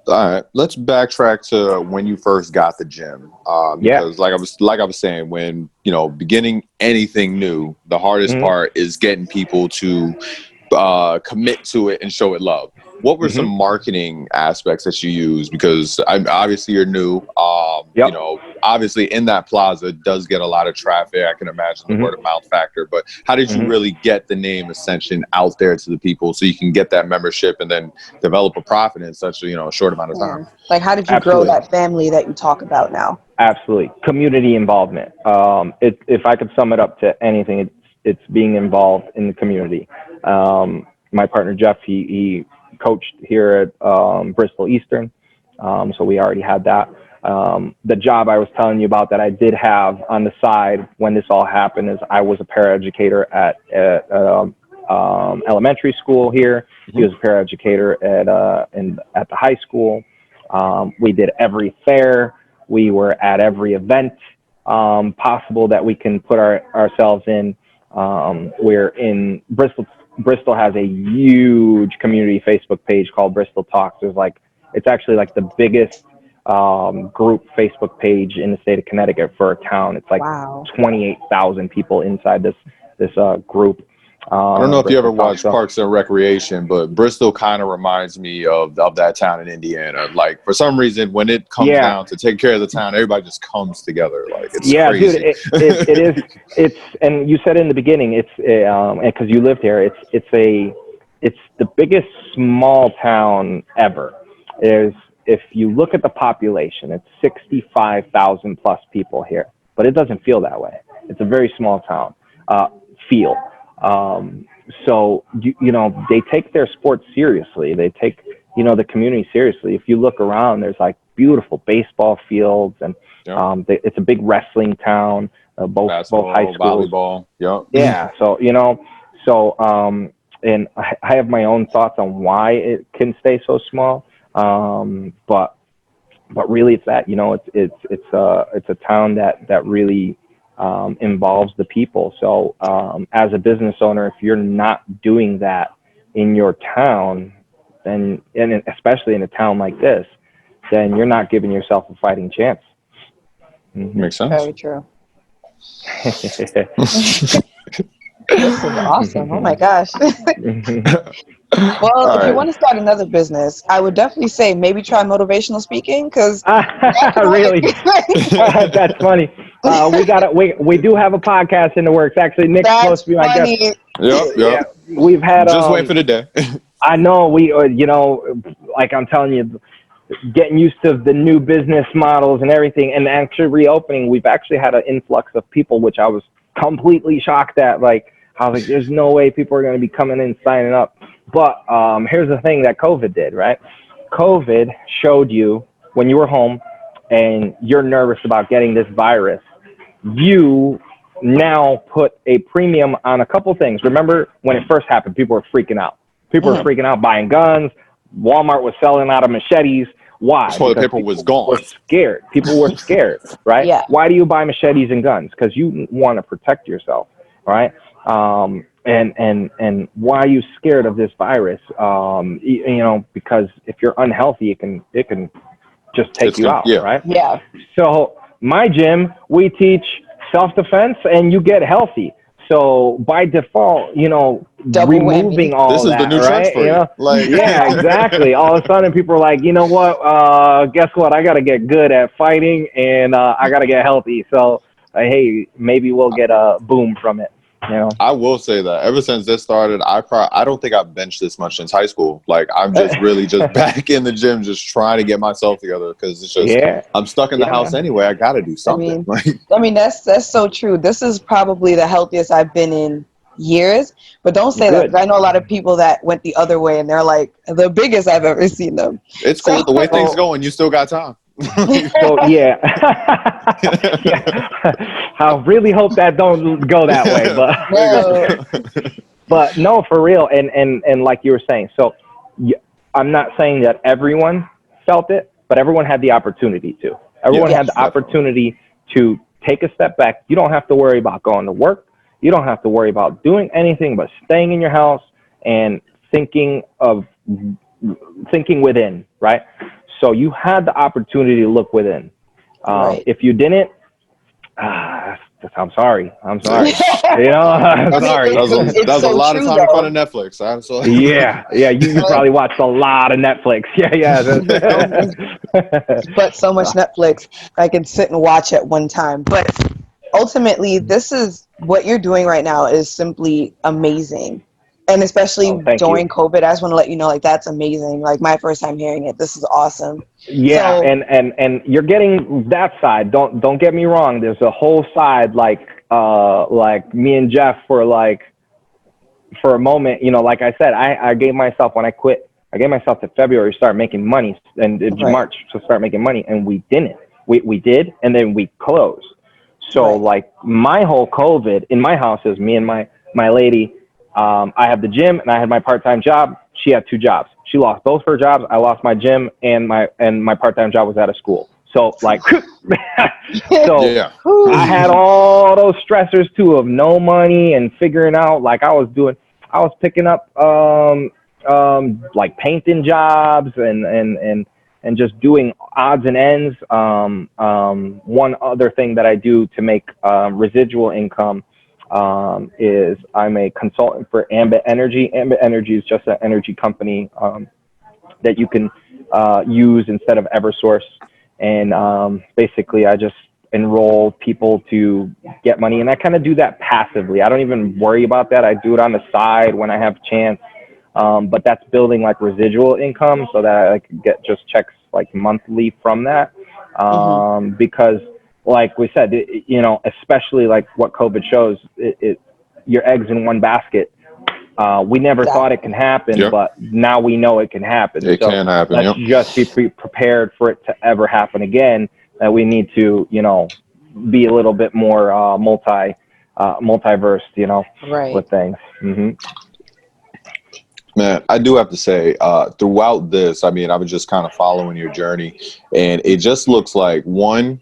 right. Let's backtrack to when you first got the gym. Because like I was saying, when beginning anything new, the hardest part is getting people to commit to it and show it love. What were some marketing aspects that you use? Because obviously you're new. You know, obviously in that plaza does get a lot of traffic. I can imagine the word of mouth factor. But how did you really get the name Ascension out there to the people so you can get that membership and then develop a profit in such a short amount of time? Like, how did you grow that family that you talk about now? Absolutely. Community involvement. If I could sum it up to anything, it's being involved in the community. My partner, Jeff, he coached here at Bristol Eastern. So we already had that. The job I was telling you about that I did have on the side when this all happened is I was a paraeducator at elementary school here. He was a paraeducator at the high school. We did every fair. We were at every event possible that we can put ourselves in. We're in Bristol. Bristol has a huge community Facebook page called Bristol Talks. It's actually like the biggest group Facebook page in the state of Connecticut for a town. It's like 28,000 people inside this group. I don't know if you ever watched Parks and Recreation, but Bristol kind of reminds me of that town in Indiana. Like, for some reason, when it comes down to taking care of the town, everybody just comes together. Like, it's crazy. Dude, it is. It's, and you said in the beginning, it's because you lived here. It's the biggest small town ever. If you look at the population, it's 65,000 plus people here, but it doesn't feel that way. It's a very small town. So they take their sports seriously. They take, the community seriously. If you look around, there's like beautiful baseball fields and, it's a big wrestling town, both high schools. Volleyball. Yeah. So, and I have my own thoughts on why it can stay so small. But really it's that, it's a town that really, involves the people. So as a business owner, if you're not doing that in your town, then, and especially in a town like this, then you're not giving yourself a fighting chance. Makes sense. Very true. This is awesome. Oh my gosh. Well, if you want to start another business, I would definitely say maybe try motivational speaking, because really, that's funny. We do have a podcast in the works. Actually, Nick's supposed to be my guest. Yep. Yeah, we've had just wait for the day. I know like I'm telling you, getting used to the new business models and everything, and actually reopening. We've actually had an influx of people, which I was completely shocked at. Like, I was like, there's no way people are going to be coming in signing up. But here's the thing that COVID did, right? COVID showed you when you were home and you're nervous about getting this virus, you now put a premium on a couple things. Remember when it first happened, people were freaking out. People were freaking out buying guns. Walmart was selling out of machetes. Why? Toilet paper was gone. Were scared. People were scared, right? Yeah. Why do you buy machetes and guns? Because you want to protect yourself, right? And why are you scared of this virus? Because if you're unhealthy, it can just take you out, right? Yeah. So my gym, we teach self-defense and you get healthy. So by default, removing all this is that, the new right? trend for you. Yeah, exactly. All of a sudden people are like, you know what? Guess what? I got to get good at fighting and I got to get healthy. So, hey, maybe we'll get a boom from it. I will say that ever since this started, I don't think I've benched this much since high school. Like, I'm just really just back in the gym, just trying to get myself together, because it's just I'm stuck in the house anyway. I got to do something. I mean that's so true. This is probably the healthiest I've been in years. But don't say that, because I know a lot of people that went the other way and they're like the biggest I've ever seen them. It's cool. The way things going, you still got time. So yeah. I really hope that don't go that way, but no, for real. And like you were saying, so I'm not saying that everyone felt it, but everyone had the opportunity to. Everyone had the opportunity to take a step back. You don't have to worry about going to work. You don't have to worry about doing anything but staying in your house and thinking within, right? So you had the opportunity to look within. If you didn't, I'm sorry. I'm sorry. You know, I'm sorry. That was a so lot true, of time in though. front of Netflix. I'm so Yeah. You probably watched a lot of Netflix. Yeah. But so much Netflix I can sit and watch at one time. But ultimately, this is what you're doing right now is simply amazing. And especially Thank during you. COVID, I just want to let you know, like, that's amazing. Like, my first time hearing it. This is awesome. Yeah, So, and you're getting that side. Don't get me wrong. There's a whole side like me and Jeff for a moment, you know, like I said, I gave myself, when I quit, I gave myself to February to start making money, and right. March to start making money, and we didn't. We did, and then we closed. So Right. like my whole COVID in my house is me and my lady. I have the gym and I had my part-time job. She had 2 jobs. She lost both her jobs. I lost my gym, and my part-time job was out of school. So like, so yeah. I had all those stressors too of no money and figuring out, like I was picking up like painting jobs and just doing odds and ends. One other thing that I do to make residual income is I'm a consultant for Ambit Energy. Ambit Energy is just an energy company that you can use instead of Eversource. And basically, I just enroll people to get money, and I kind of do that passively. I don't even worry about that. I do it on the side when I have a chance. But that's building like residual income so that I can get just checks like monthly from that. Because like we said, you know, especially like what COVID shows, your eggs in one basket. We never thought it can happen, but now we know it can happen. It can happen. Let's just be prepared for it to ever happen again. That we need to, you know, be a little bit more multiverse, you know, with things. Man, I do have to say, throughout this, I mean, I was just kind of following your journey, and it just looks like, one,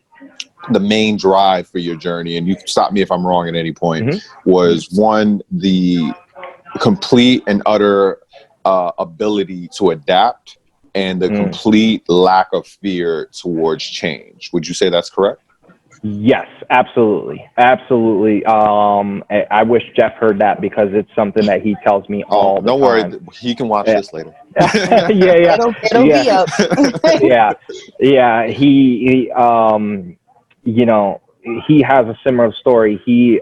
the main drive for your journey, and you can stop me if I'm wrong at any point, was one, the complete and utter ability to adapt, and the complete lack of fear towards change. Would you say that's correct? Yes, absolutely. I wish Jeff heard that, because it's something that he tells me all the time. Don't worry, he can watch this later. It'll be up. He you know, he has a similar story. He's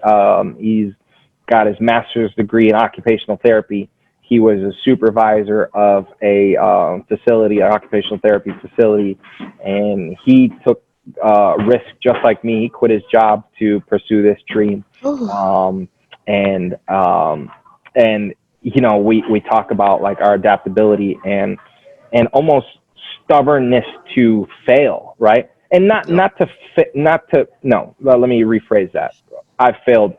got his master's degree in occupational therapy. He was a supervisor of a facility, an occupational therapy facility, and he took risk just like me. He quit his job to pursue this dream. And you know, we talk about like our adaptability and almost stubbornness to fail, right? And let me rephrase that. I've failed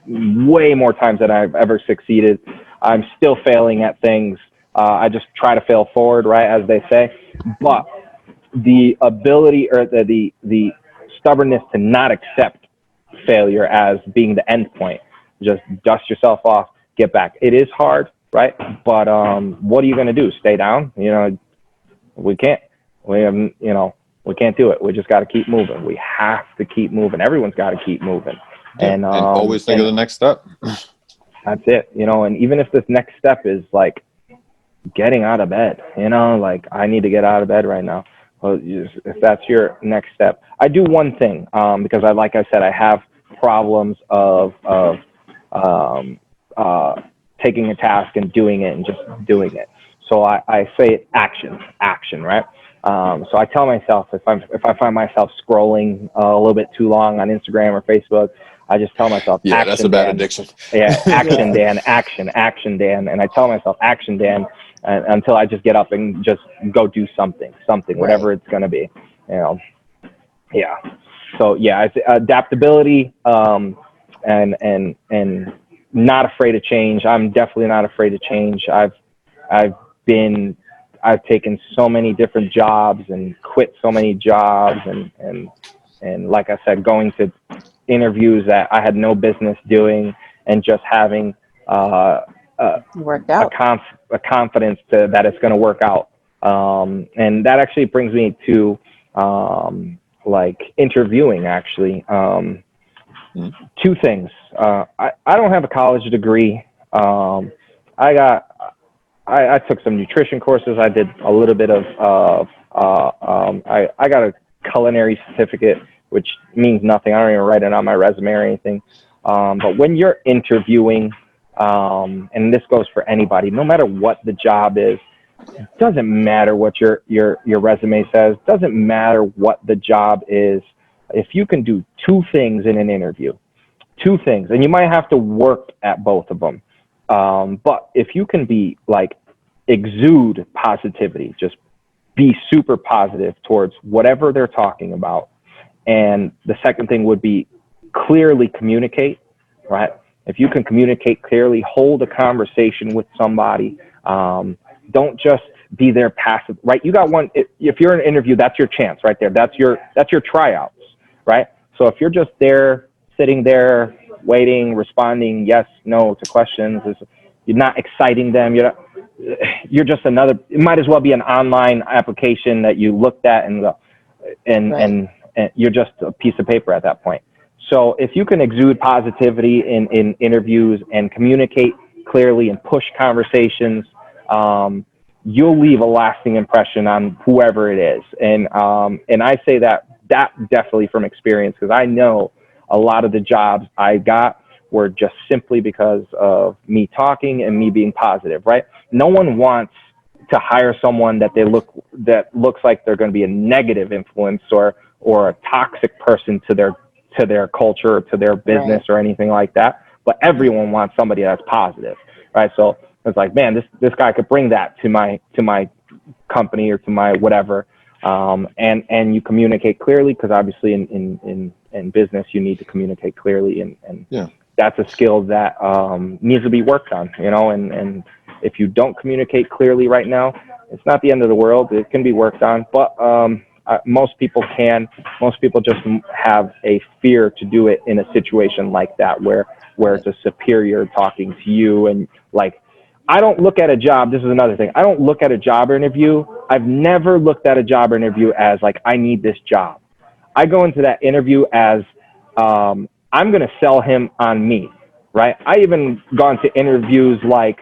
way more times than I've ever succeeded. I'm still failing at things. I just try to fail forward, right, as they say. But the ability, or the stubbornness to not accept failure as being the end point, just dust yourself off, get back. It is hard, right? But what are you going to do? Stay down? You know, we can't. We can't do it. We just got to keep moving. We have to keep moving. Everyone's got to keep moving. And always think of the next step. That's it, you know. And even if this next step is like getting out of bed, you know, like I need to get out of bed right now. Well, if that's your next step, I do one thing because like I said, I have problems of taking a task and doing it and just doing it. So I say action, right? So I tell myself if I find myself scrolling a little bit too long on Instagram or Facebook, I just tell myself, action, that's a bad Dan. addiction. Yeah, action, Dan, action, Dan. And I tell myself, action, Dan, until I just get up and just go do something, whatever it's going to be, you know. Yeah. So yeah, adaptability, and not afraid of change. I'm definitely not afraid of change. I've taken so many different jobs and quit so many jobs, and like I said, going to interviews that I had no business doing, and just having worked out. a confidence that it's going to work out. And that actually brings me to like interviewing. Actually, Two things. I don't have a college degree. I took some nutrition courses. I did a little bit of I got a culinary certificate, which means nothing. I don't even write it on my resume or anything. But when you're interviewing, and this goes for anybody, no matter what the job is, it doesn't matter what your resume says, doesn't matter what the job is. If you can do two things in an interview, two things, and you might have to work at both of them. But if you can be like exude positivity, just be super positive towards whatever they're talking about. And the second thing would be clearly communicate, right? If you can communicate clearly, hold a conversation with somebody. Don't just be there passive, right? You got one, if you're in an interview, that's your chance right there. That's your tryouts, right? So if you're just there, sitting there, waiting, responding yes, no to questions, you're not exciting them. You're just another. It might as well be an online application that you looked at and you're just a piece of paper at that point. So if you can exude positivity in interviews and communicate clearly and push conversations, you'll leave a lasting impression on whoever it is. And I say that definitely from experience, because I know a lot of the jobs I got were just simply because of me talking and me being positive, right? No one wants to hire someone that looks like they're going to be a negative influence or a toxic person to their culture, or to their business, or anything like that. But everyone wants somebody that's positive, right? So it's like, man, this guy could bring that to my company or to my whatever. And you communicate clearly, because obviously in business you need to communicate clearly, and that's a skill that needs to be worked on, and if you don't communicate clearly right now, it's not the end of the world. It can be worked on, but most people just have a fear to do it in a situation like that, where it's a superior talking to you. And like, I don't look at a job. This is another thing. I don't look at a job interview. I've never looked at a job interview as like, I need this job. I go into that interview as, I'm going to sell him on me, right? I even gone to interviews like,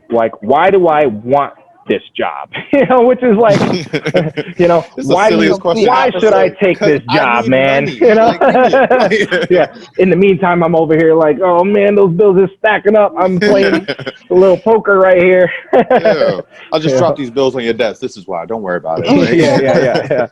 why do I want this job? Which is like, why should I take this job, man? Money. Yeah. In the meantime, I'm over here like, oh man, those bills are stacking up. I'm playing a little poker right here. I'll just drop these bills on your desk. This is why. Don't worry about it.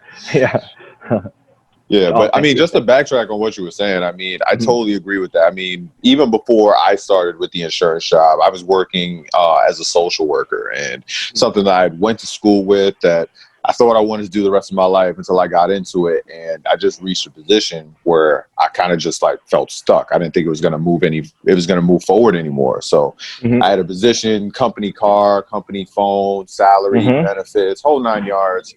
Yeah, but I mean, just to backtrack on what you were saying, I mean, I totally agree with that. I mean, even before I started with the insurance job, I was working as a social worker, and something that I went to school with that I thought I wanted to do the rest of my life until I got into it. And I just reached a position where I kind of just like felt stuck. I didn't think it was going to move forward anymore. So I had a position, company car, company phone, salary, benefits, whole 9 yards.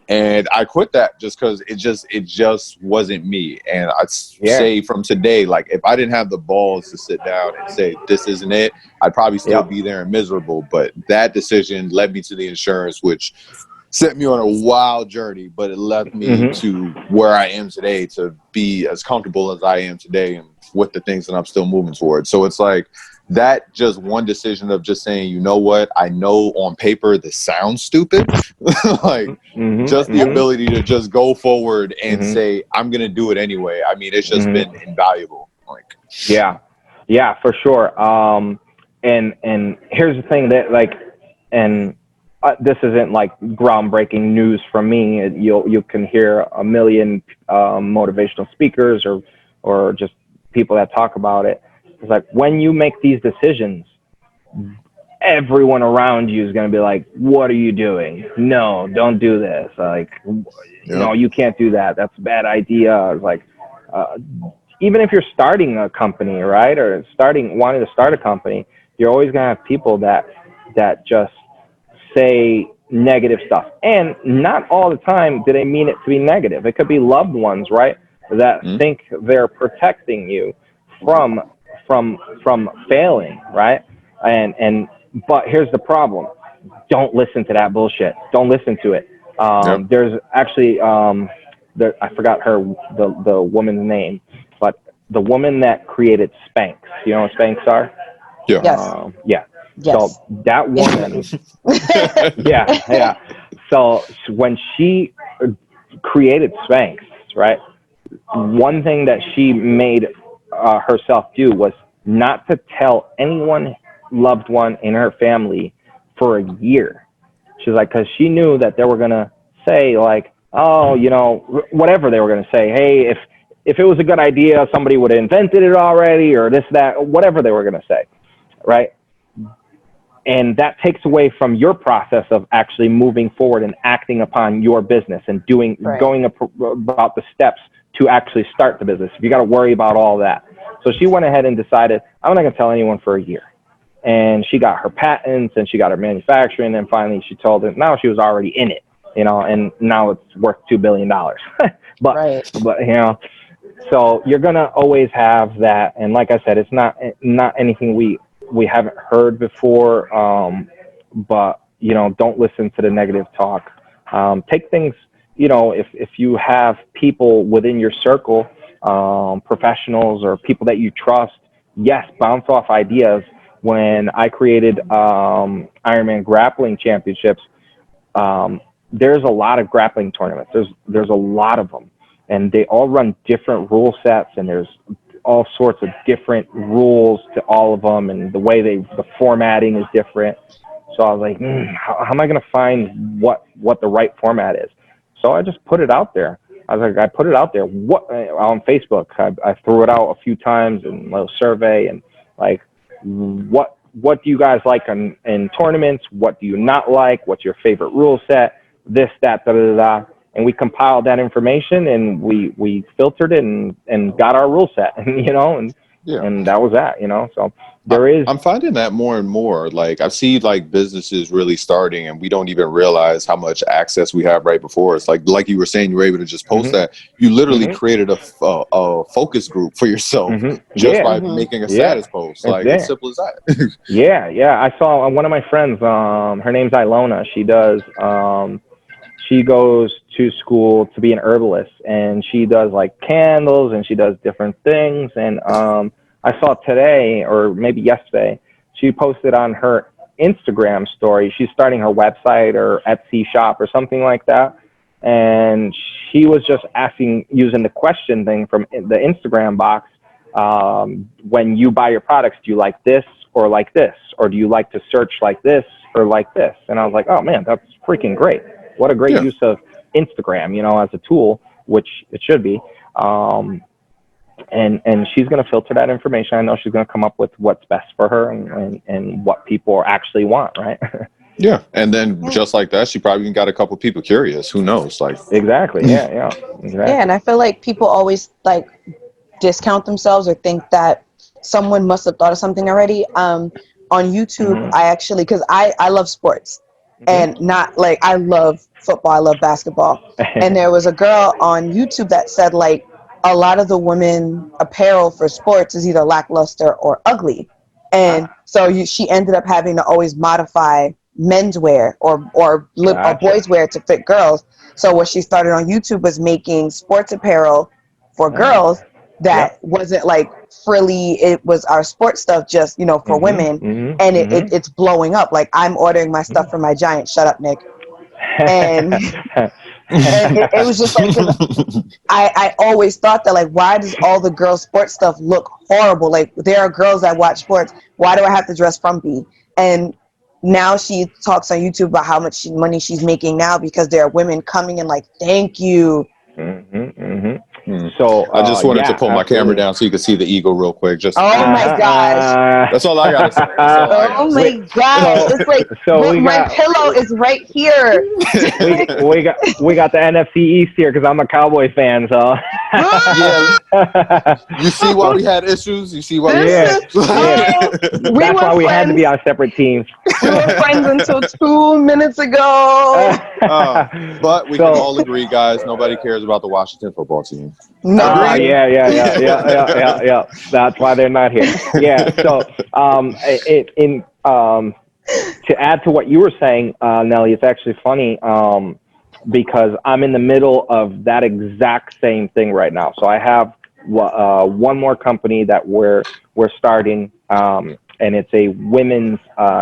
And I quit that just because it just wasn't me. And I'd say from today, like, if I didn't have the balls to sit down and say, this isn't it, I'd probably still be there and miserable. But that decision led me to the insurance, which set me on a wild journey, but it led me to where I am today, to be as comfortable as I am today and with the things that I'm still moving towards. So it's like, that just one decision of just saying, you know what, I know on paper this sounds stupid, like just the ability to just go forward and say, I'm going to do it anyway. I mean, it's just been invaluable. Like, yeah, for sure. And here's the thing that like, and this isn't like groundbreaking news from me. You can hear a million motivational speakers or just people that talk about it. It's like, when you make these decisions, everyone around you is going to be like, what are you doing? No, don't do this. Like, no, you can't do that. That's a bad idea. It's like, even if you're starting a company, right? Or wanting to start a company, you're always going to have people that just say negative stuff. And not all the time do they mean it to be negative. It could be loved ones, right? That think they're protecting you from failing, right? But here's the problem. Don't listen to that bullshit. Don't listen to it. There's actually I forgot the woman's name, but the woman that created Spanx. You know what Spanx are? Yeah. Yeah. Yes. So that woman, yeah. So when she created Spanx, right? One thing that she made herself do was not to tell anyone, loved one in her family, for a year. She's like, because she knew that they were gonna say like, oh, you know, whatever they were gonna say. Hey, if it was a good idea, somebody would have invented it already, or this, that, whatever they were gonna say, right? And that takes away from your process of actually moving forward and acting upon your business and going about the steps to actually start the business. You got to worry about all that. So she went ahead and decided, I'm not going to tell anyone for a year. And she got her patents and she got her manufacturing. And finally she told it. Now she was already in it, you know, and now it's worth $2 billion. but, you know, so you're going to always have that. And like I said, it's not anything we haven't heard before. But, you know, don't listen to the negative talk. Take things, you know, if you have people within your circle, professionals or people that you trust, yes, bounce off ideas. When I created Ironman Grappling Championships, there's a lot of grappling tournaments. There's a lot of them, and they all run different rule sets, and there's all sorts of different rules to all of them, and the way the formatting is different. So I was like, how am I going to find what the right format is? So I just put it out there. I put it out there on Facebook. I threw it out a few times in a little survey, and like, what do you guys like in tournaments? What do you not like? What's your favorite rule set? This, that, da, da, da. And we compiled that information, and we filtered it and got our rule set, you know, and that was that, you know. So I'm finding that more and more. Like I see like businesses really starting, and we don't even realize how much access we have right before us. Like you were saying, you were able to just post that. You literally created a focus group for yourself just by making a status post. Like as simple as that. yeah. I saw one of my friends. Her name's Ilona. She goes to school to be an herbalist, and she does like candles, and she does different things. And I saw today, or maybe yesterday, she posted on her Instagram story. She's starting her website or Etsy shop or something like that. And she was just using the question thing from the Instagram box. When you buy your products, do you like this or like this? Or do you like to search like this or like this? And I was like, oh man, that's freaking great. What a great use of Instagram, you know, as a tool, which it should be. And she's going to filter that information. I know she's going to come up with what's best for her and what people actually want, right? Yeah. And then just like that, she probably got a couple people curious. Who knows? Like exactly. Yeah. Exactly. Yeah. And I feel like people always like discount themselves or think that someone must have thought of something already. On YouTube, I actually, because I love sports. And not like, I love football, I love basketball. And there was a girl on YouTube that said like a lot of the women apparel for sports is either lackluster or ugly. And so she ended up having to always modify menswear or boys wear to fit girls. So what she started on YouTube was making sports apparel for girls that wasn't like frilly. It was our sports stuff, just, you know, for women. And it's blowing up. Like I'm ordering my stuff from my Giant. Shut up, Nick. And it was just like, 'cause I always thought that like, why does all the girls' sports stuff look horrible? Like there are girls that watch sports. Why do I have to dress frumpy? And now she talks on YouTube about how much money she's making now because there are women coming in like, thank you. So I just wanted to pull my camera down so you could see the eagle real quick. Just my gosh! That's all I gotta say. Oh my gosh! It's like my pillow is right here. we got the NFC East here because I'm a Cowboy fan. So you see why we had issues. You see why that's why we had to be on separate teams. We were friends until 2 minutes ago. But we can all agree, guys. Nobody cares about the Washington football team. Yeah. That's why they're not here. Yeah. So, to add to what you were saying, Nelly, it's actually funny because I'm in the middle of that exact same thing right now. So I have one more company that we're starting, and it's a women's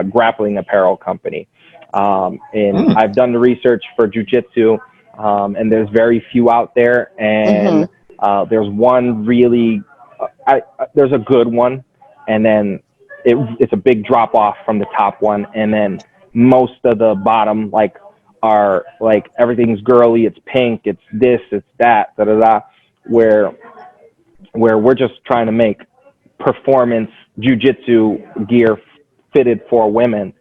grappling apparel company. And I've done the research for jiu-jitsu, and there's very few out there, and there's one really, there's a good one, and then it's a big drop off from the top one, and then most of the bottom like are like everything's girly, it's pink, it's this, it's that, da da da, where we're just trying to make performance jiu-jitsu gear fitted for women.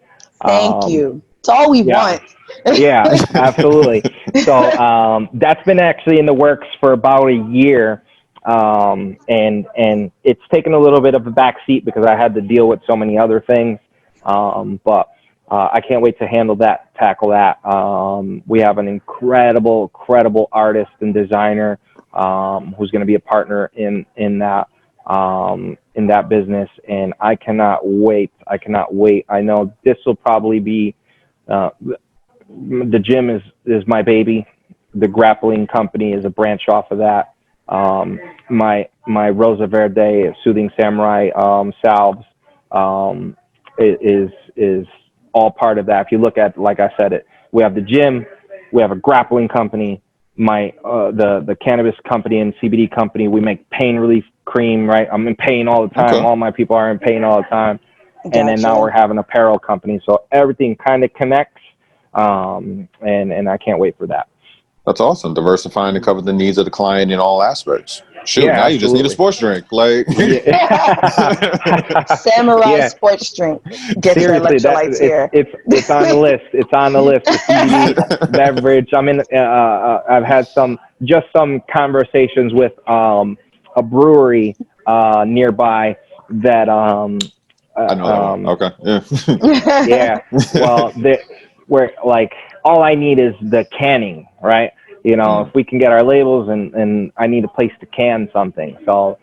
Thank you. It's all we want. Yeah, absolutely. So that's been actually in the works for about a year. And it's taken a little bit of a back seat because I had to deal with so many other things. But I can't wait to tackle that. We have an incredible artist and designer who's going to be a partner in that business, and I cannot wait. I know this will probably be the gym is my baby. The grappling company is a branch off of that. My Rosa Verde Soothing Samurai salves is all part of that. If you look at, like I said, we have the gym, we have a grappling company, the cannabis company and CBD company. We make pain relief cream, right? I'm in pain all the time. Okay. All my people are in pain all the time. Gotcha. And then now we're having an apparel company. So everything kind of connects. And I can't wait for that. That's awesome. Diversifying to cover the needs of the client in all aspects. Shoot, yeah, now absolutely. You just need a sports drink. Like Samurai sports drink. Get your electrolytes here. It's on the list. It's on the list. The CBD beverage. I've had some conversations with a brewery nearby that I know that one. Okay. Yeah. Yeah. Well, where like all I need is the canning, right? You know, if we can get our labels and I need a place to can something. So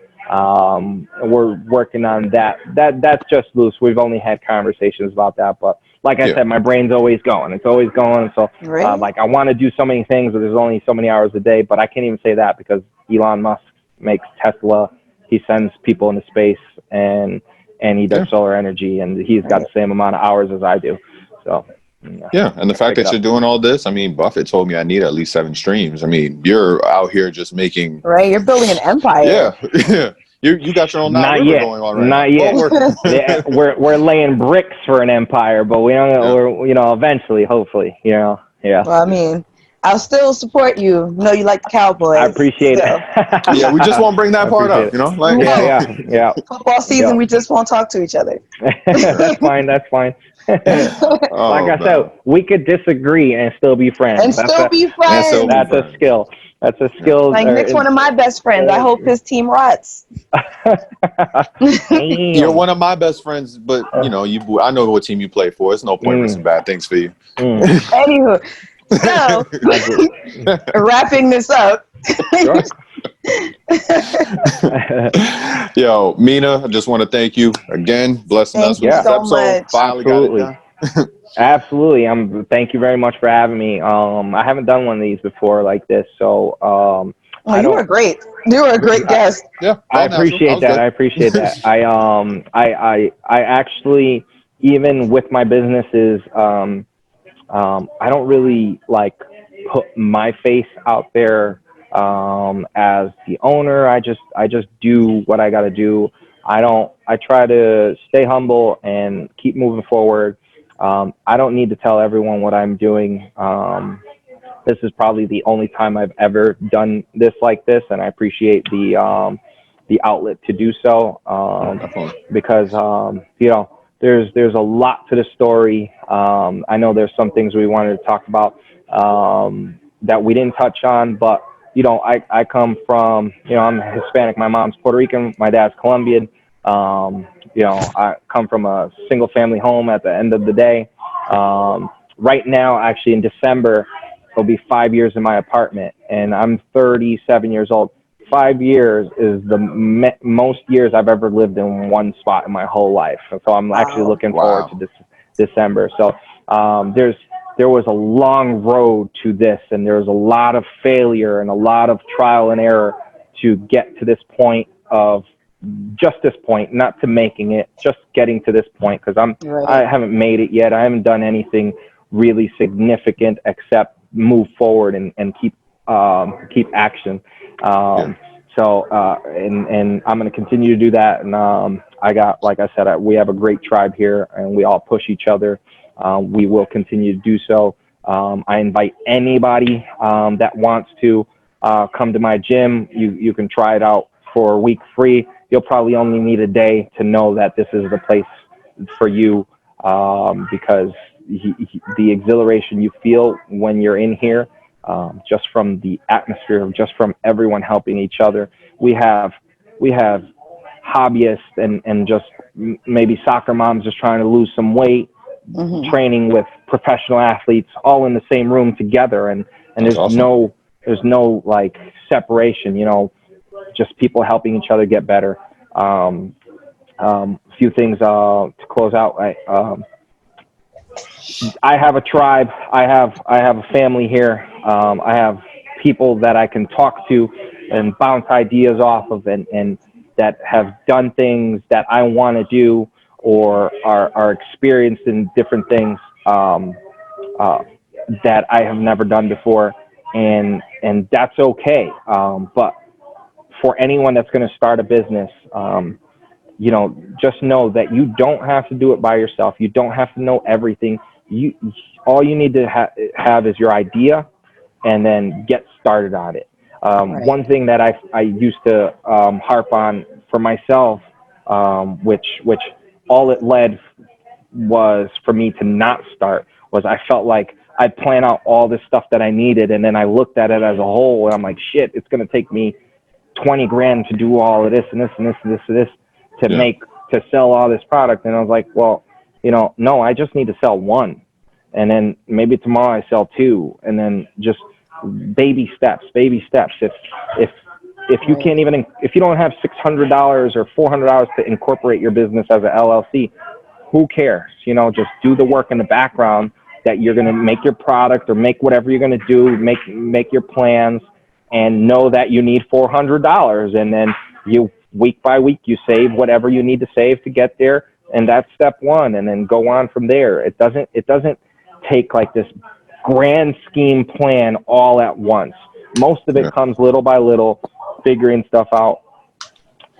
we're working on that. That's just loose. We've only had conversations about that, but like I said, my brain's always going. It's always going. So like I want to do so many things, but there's only so many hours a day. But I can't even say that because Elon Musk makes Tesla. He sends people into space and he does solar energy, and he's got the same amount of hours as I do. So. Yeah, and the fact that you're doing all this, I mean, Buffett told me I need at least 7 streams. I mean, you're out here just making... Right, you're building an empire. Yeah. You got your own Not River yet. Going on right Not now. Yet. We're laying bricks for an empire, but we don't. We're eventually, hopefully, Yeah. Well, I mean, I'll still support you. You know, you like the Cowboys. I appreciate it. Yeah, we just won't bring that part up. You know, like yeah. Football season, we just won't talk to each other. That's fine. Like I said, we could disagree and still be friends. That's a skill. That's a skill. Like Nick's one of my best friends. I hope his team rots. You're one of my best friends, but you know, I know what team you play for. It's no point with some bad things for you. Anywho, so wrapping this up. Yo, Mina, I just want to thank you again, blessing us with this episode. Finally got it done. Absolutely. Thank you very much for having me. I haven't done one of these before like this, so you were great. You were a great guest. Yeah, I appreciate that. I actually, even with my businesses, I don't really like put my face out there as the owner. I just do what I got to do. I try to stay humble and keep moving forward. I don't need to tell everyone what I'm doing. This is probably the only time I've ever done this like this, and I appreciate the outlet to do so, because you know, there's a lot to the story. I know there's some things we wanted to talk about that we didn't touch on, but you know, I come from, you know, I'm Hispanic. My mom's Puerto Rican. My dad's Colombian. You know, I come from a single family home at the end of the day. Right now, actually in December, it'll be 5 years in my apartment, and I'm 37 years old. 5 years is the most years I've ever lived in one spot in my whole life. So I'm actually looking forward to this December. So there was a long road to this, and there was a lot of failure and a lot of trial and error to get to this point of just this point, not to making it, just getting to this point, because I haven't made it yet. I haven't done anything really significant except move forward and keep action. So and I'm going to continue to do that. And I got, like I said, we have a great tribe here, and we all push each other. We will continue to do so. I invite anybody that wants to come to my gym. You can try it out for a week free. You'll probably only need a day to know that this is the place for you, because the exhilaration you feel when you're in here, just from the atmosphere, just from everyone helping each other. We have hobbyists and just maybe soccer moms just trying to lose some weight, training with professional athletes all in the same room together, and there's awesome. there's no like separation, just people helping each other get better. A few things to close out. I have a tribe. I have a family here. I have people that I can talk to and bounce ideas off of, and that have done things that I want to do, or are experienced in different things that I have never done before, and that's okay. But for anyone that's going to start a business, just know that you don't have to do it by yourself. You don't have to know everything. All you need to have is your idea, and then get started on it. One thing that I used to harp on for myself, which all it led was for me to not start, was I felt like I'd plan out all this stuff that I needed, and then I looked at it as a whole, and I'm like, shit, it's going to take me 20 grand to do all of this and this and this and this and this to sell all this product. And I was like, well, no, I just need to sell one, and then maybe tomorrow I sell two, and then just baby steps. If you can't even, if you don't have $600 or $400 to incorporate your business as a LLC, who cares? Just do the work in the background that you're going to make your product or make whatever you're going to do, make your plans, and know that you need $400, and then you week by week you save whatever you need to save to get there, and that's step one, and then go on from there. It doesn't take like this grand scheme plan all at once. Most of it comes little by little, figuring stuff out,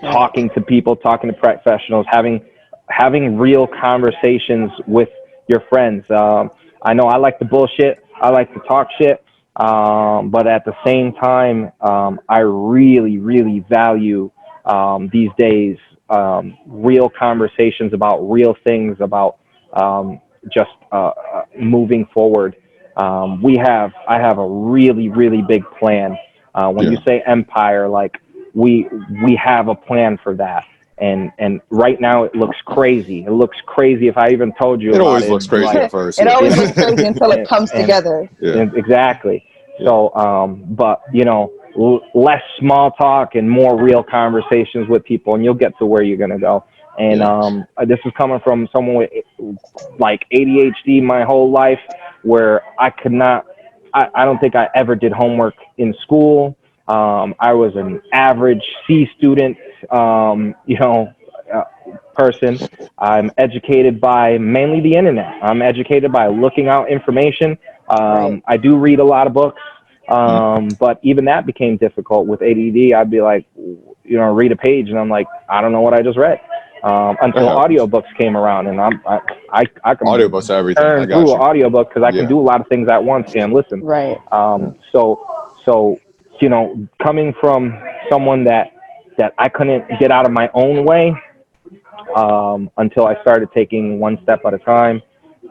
talking to people, talking to professionals, having real conversations with your friends. I know I like to bullshit, I like to talk shit, but at the same time, I really, really value these days real conversations about real things, about just moving forward. I have a really, really big plan. When you say empire, like we have a plan for that. And right now it looks crazy. It looks crazy if I even told you. It always looks crazy at first. It always looks crazy until it comes together. Exactly. So, but less small talk and more real conversations with people, and you'll get to where you're gonna go. And this is coming from someone with like ADHD my whole life, where I could not. I don't think I ever did homework in school. I was an average C student, person. I'm educated by mainly the internet. I'm educated by looking out information. I do read a lot of books, but even that became difficult with ADD. I'd be like, read a page, and I'm like, I don't know what I just read. Until audiobooks came around, and I can audiobooks everything. turn through an audiobook because I can do a lot of things at once and listen. So coming from someone that I couldn't get out of my own way, until I started taking one step at a time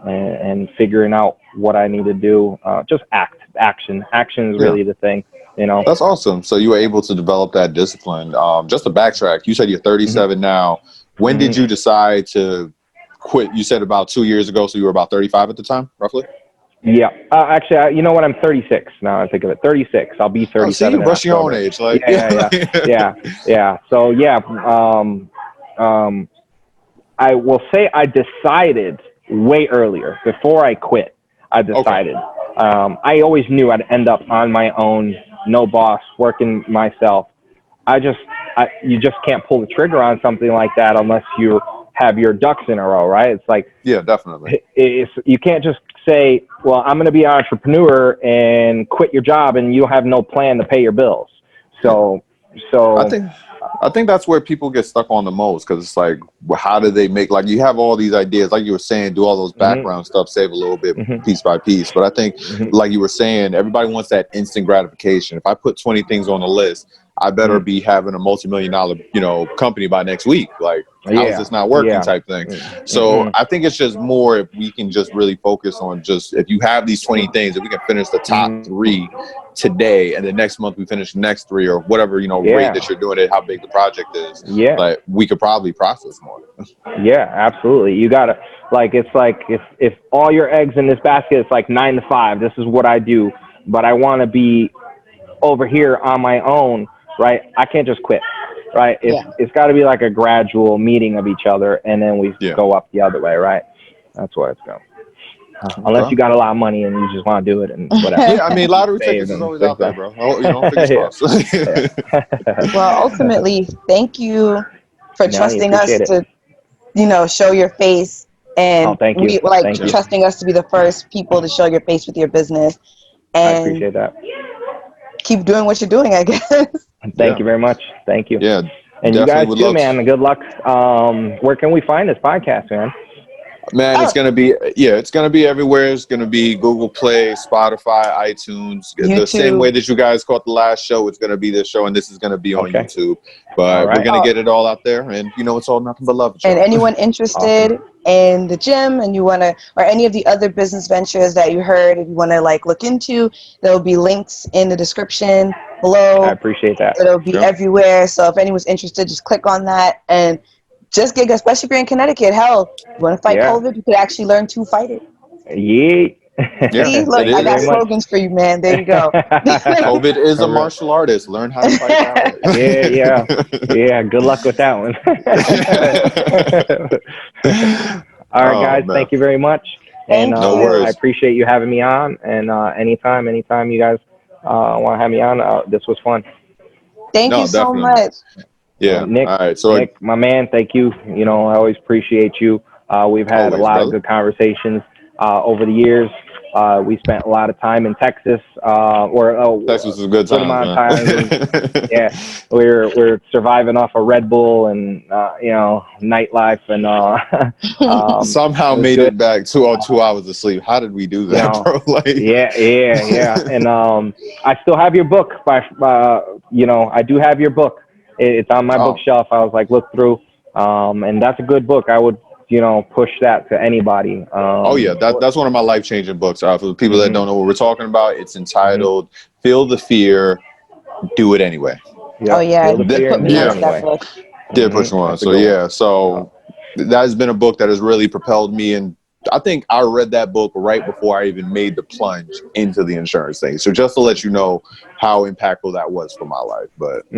and figuring out what I need to do. Just action is really the thing. That's awesome. So you were able to develop that discipline. Just to backtrack, you said you're 37 now. When did you decide to quit? You said about 2 years ago, so you were about 35 at the time, roughly? Yeah. Actually, you know what? I'm 36 now. I think of it. 36. I'll be 37. See, you brush your own age. Like, yeah. So I will say I decided way earlier before I quit. I decided. I always knew I'd end up on my own, no boss, working myself. you just can't pull the trigger on something like that unless you have your ducks in a row, right? It's like, yeah, definitely. You can't just say, well, I'm going to be an entrepreneur and quit your job and you have no plan to pay your bills. So I think that's where people get stuck on the most, because it's like, well, how do they make, like, you have all these ideas, like you were saying, do all those background stuff, save a little bit piece by piece. But I think, like you were saying, everybody wants that instant gratification. If I put 20 things on the list, I better be having a multi-million-dollar, company by next week. Like, how is this not working type thing? So I think it's just more if we can just really focus on just, if you have these 20 things, if we can finish the top 3 today, and the next month we finish the next 3, or whatever, rate that you're doing it, how big the project is. Like, we could probably process more. Yeah, absolutely. You gotta, like, it's like if all your eggs in this basket, it's like 9 to 5. This is what I do, but I want to be over here on my own, right? I can't just quit, right? It's got to be like a gradual meeting of each other, and then we go up the other way, right? That's where it's going. Unless you got a lot of money and you just want to do it and whatever. Yeah, I mean, lottery tickets is always out there, bro. Fingers crossed. Well, ultimately, thank you for trusting us to, show your face, and trusting us to be the first people to show your face with your business. And I appreciate that. Keep doing what you're doing, I guess. Thank you very much. Thank you. Yeah, and you guys too, man. Good luck. Where can we find this podcast, man? Man, it's gonna be everywhere. It's gonna be Google Play, Spotify, iTunes. YouTube. The same way that you guys caught the last show, it's gonna be this show, and this is gonna be on YouTube. But we're gonna get it all out there, and it's all nothing but love. And anyone interested in the gym, and you wanna, or any of the other business ventures that you heard, if you wanna look into, there'll be links in the description below. I appreciate that. It'll be everywhere. So if anyone's interested, just click on that and just get, especially if you're in Connecticut. Hell, you want to fight COVID, you could actually learn to fight it. See, look, I got slogans for you, man. There you go. COVID is a martial artist. Learn how to fight that. Yeah. Good luck with that one. All right, guys. Man. Thank you very much. And no worries. I appreciate you having me on. And anytime you guys want to have me on, this was fun. Thank you so much. Yeah. Nick, all right. So Nick, my man, thank you. I always appreciate you. We've had a lot of good conversations over the years. We spent a lot of time in Texas. Texas is a good time. We're surviving off of Red Bull and nightlife and somehow made it back 2 hours of sleep. How did we do that, bro? Yeah. And I still have your book. I do have your book. It's on my bookshelf. I was like, look through, and that's a good book. I would, push that to anybody. That's one of my life-changing books. For the people that don't know what we're talking about, it's entitled "Feel the Fear, Do It Anyway." Yep. Oh yeah, you put me on that book. Did push me on. So that has been a book that has really propelled me, and I think I read that book right before I even made the plunge into the insurance thing. So just to let you know how impactful that was for my life. But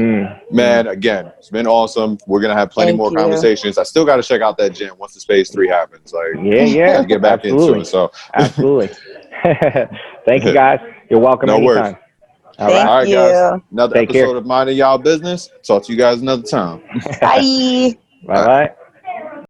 man, again, it's been awesome. We're going to have plenty more conversations. I still got to check out that gym once the phase 3 happens. Get back into it. So absolutely. Thank you guys. You're welcome anytime. All right, guys. Another episode of Minding Y'all Business. Talk to you guys another time. Bye. Bye.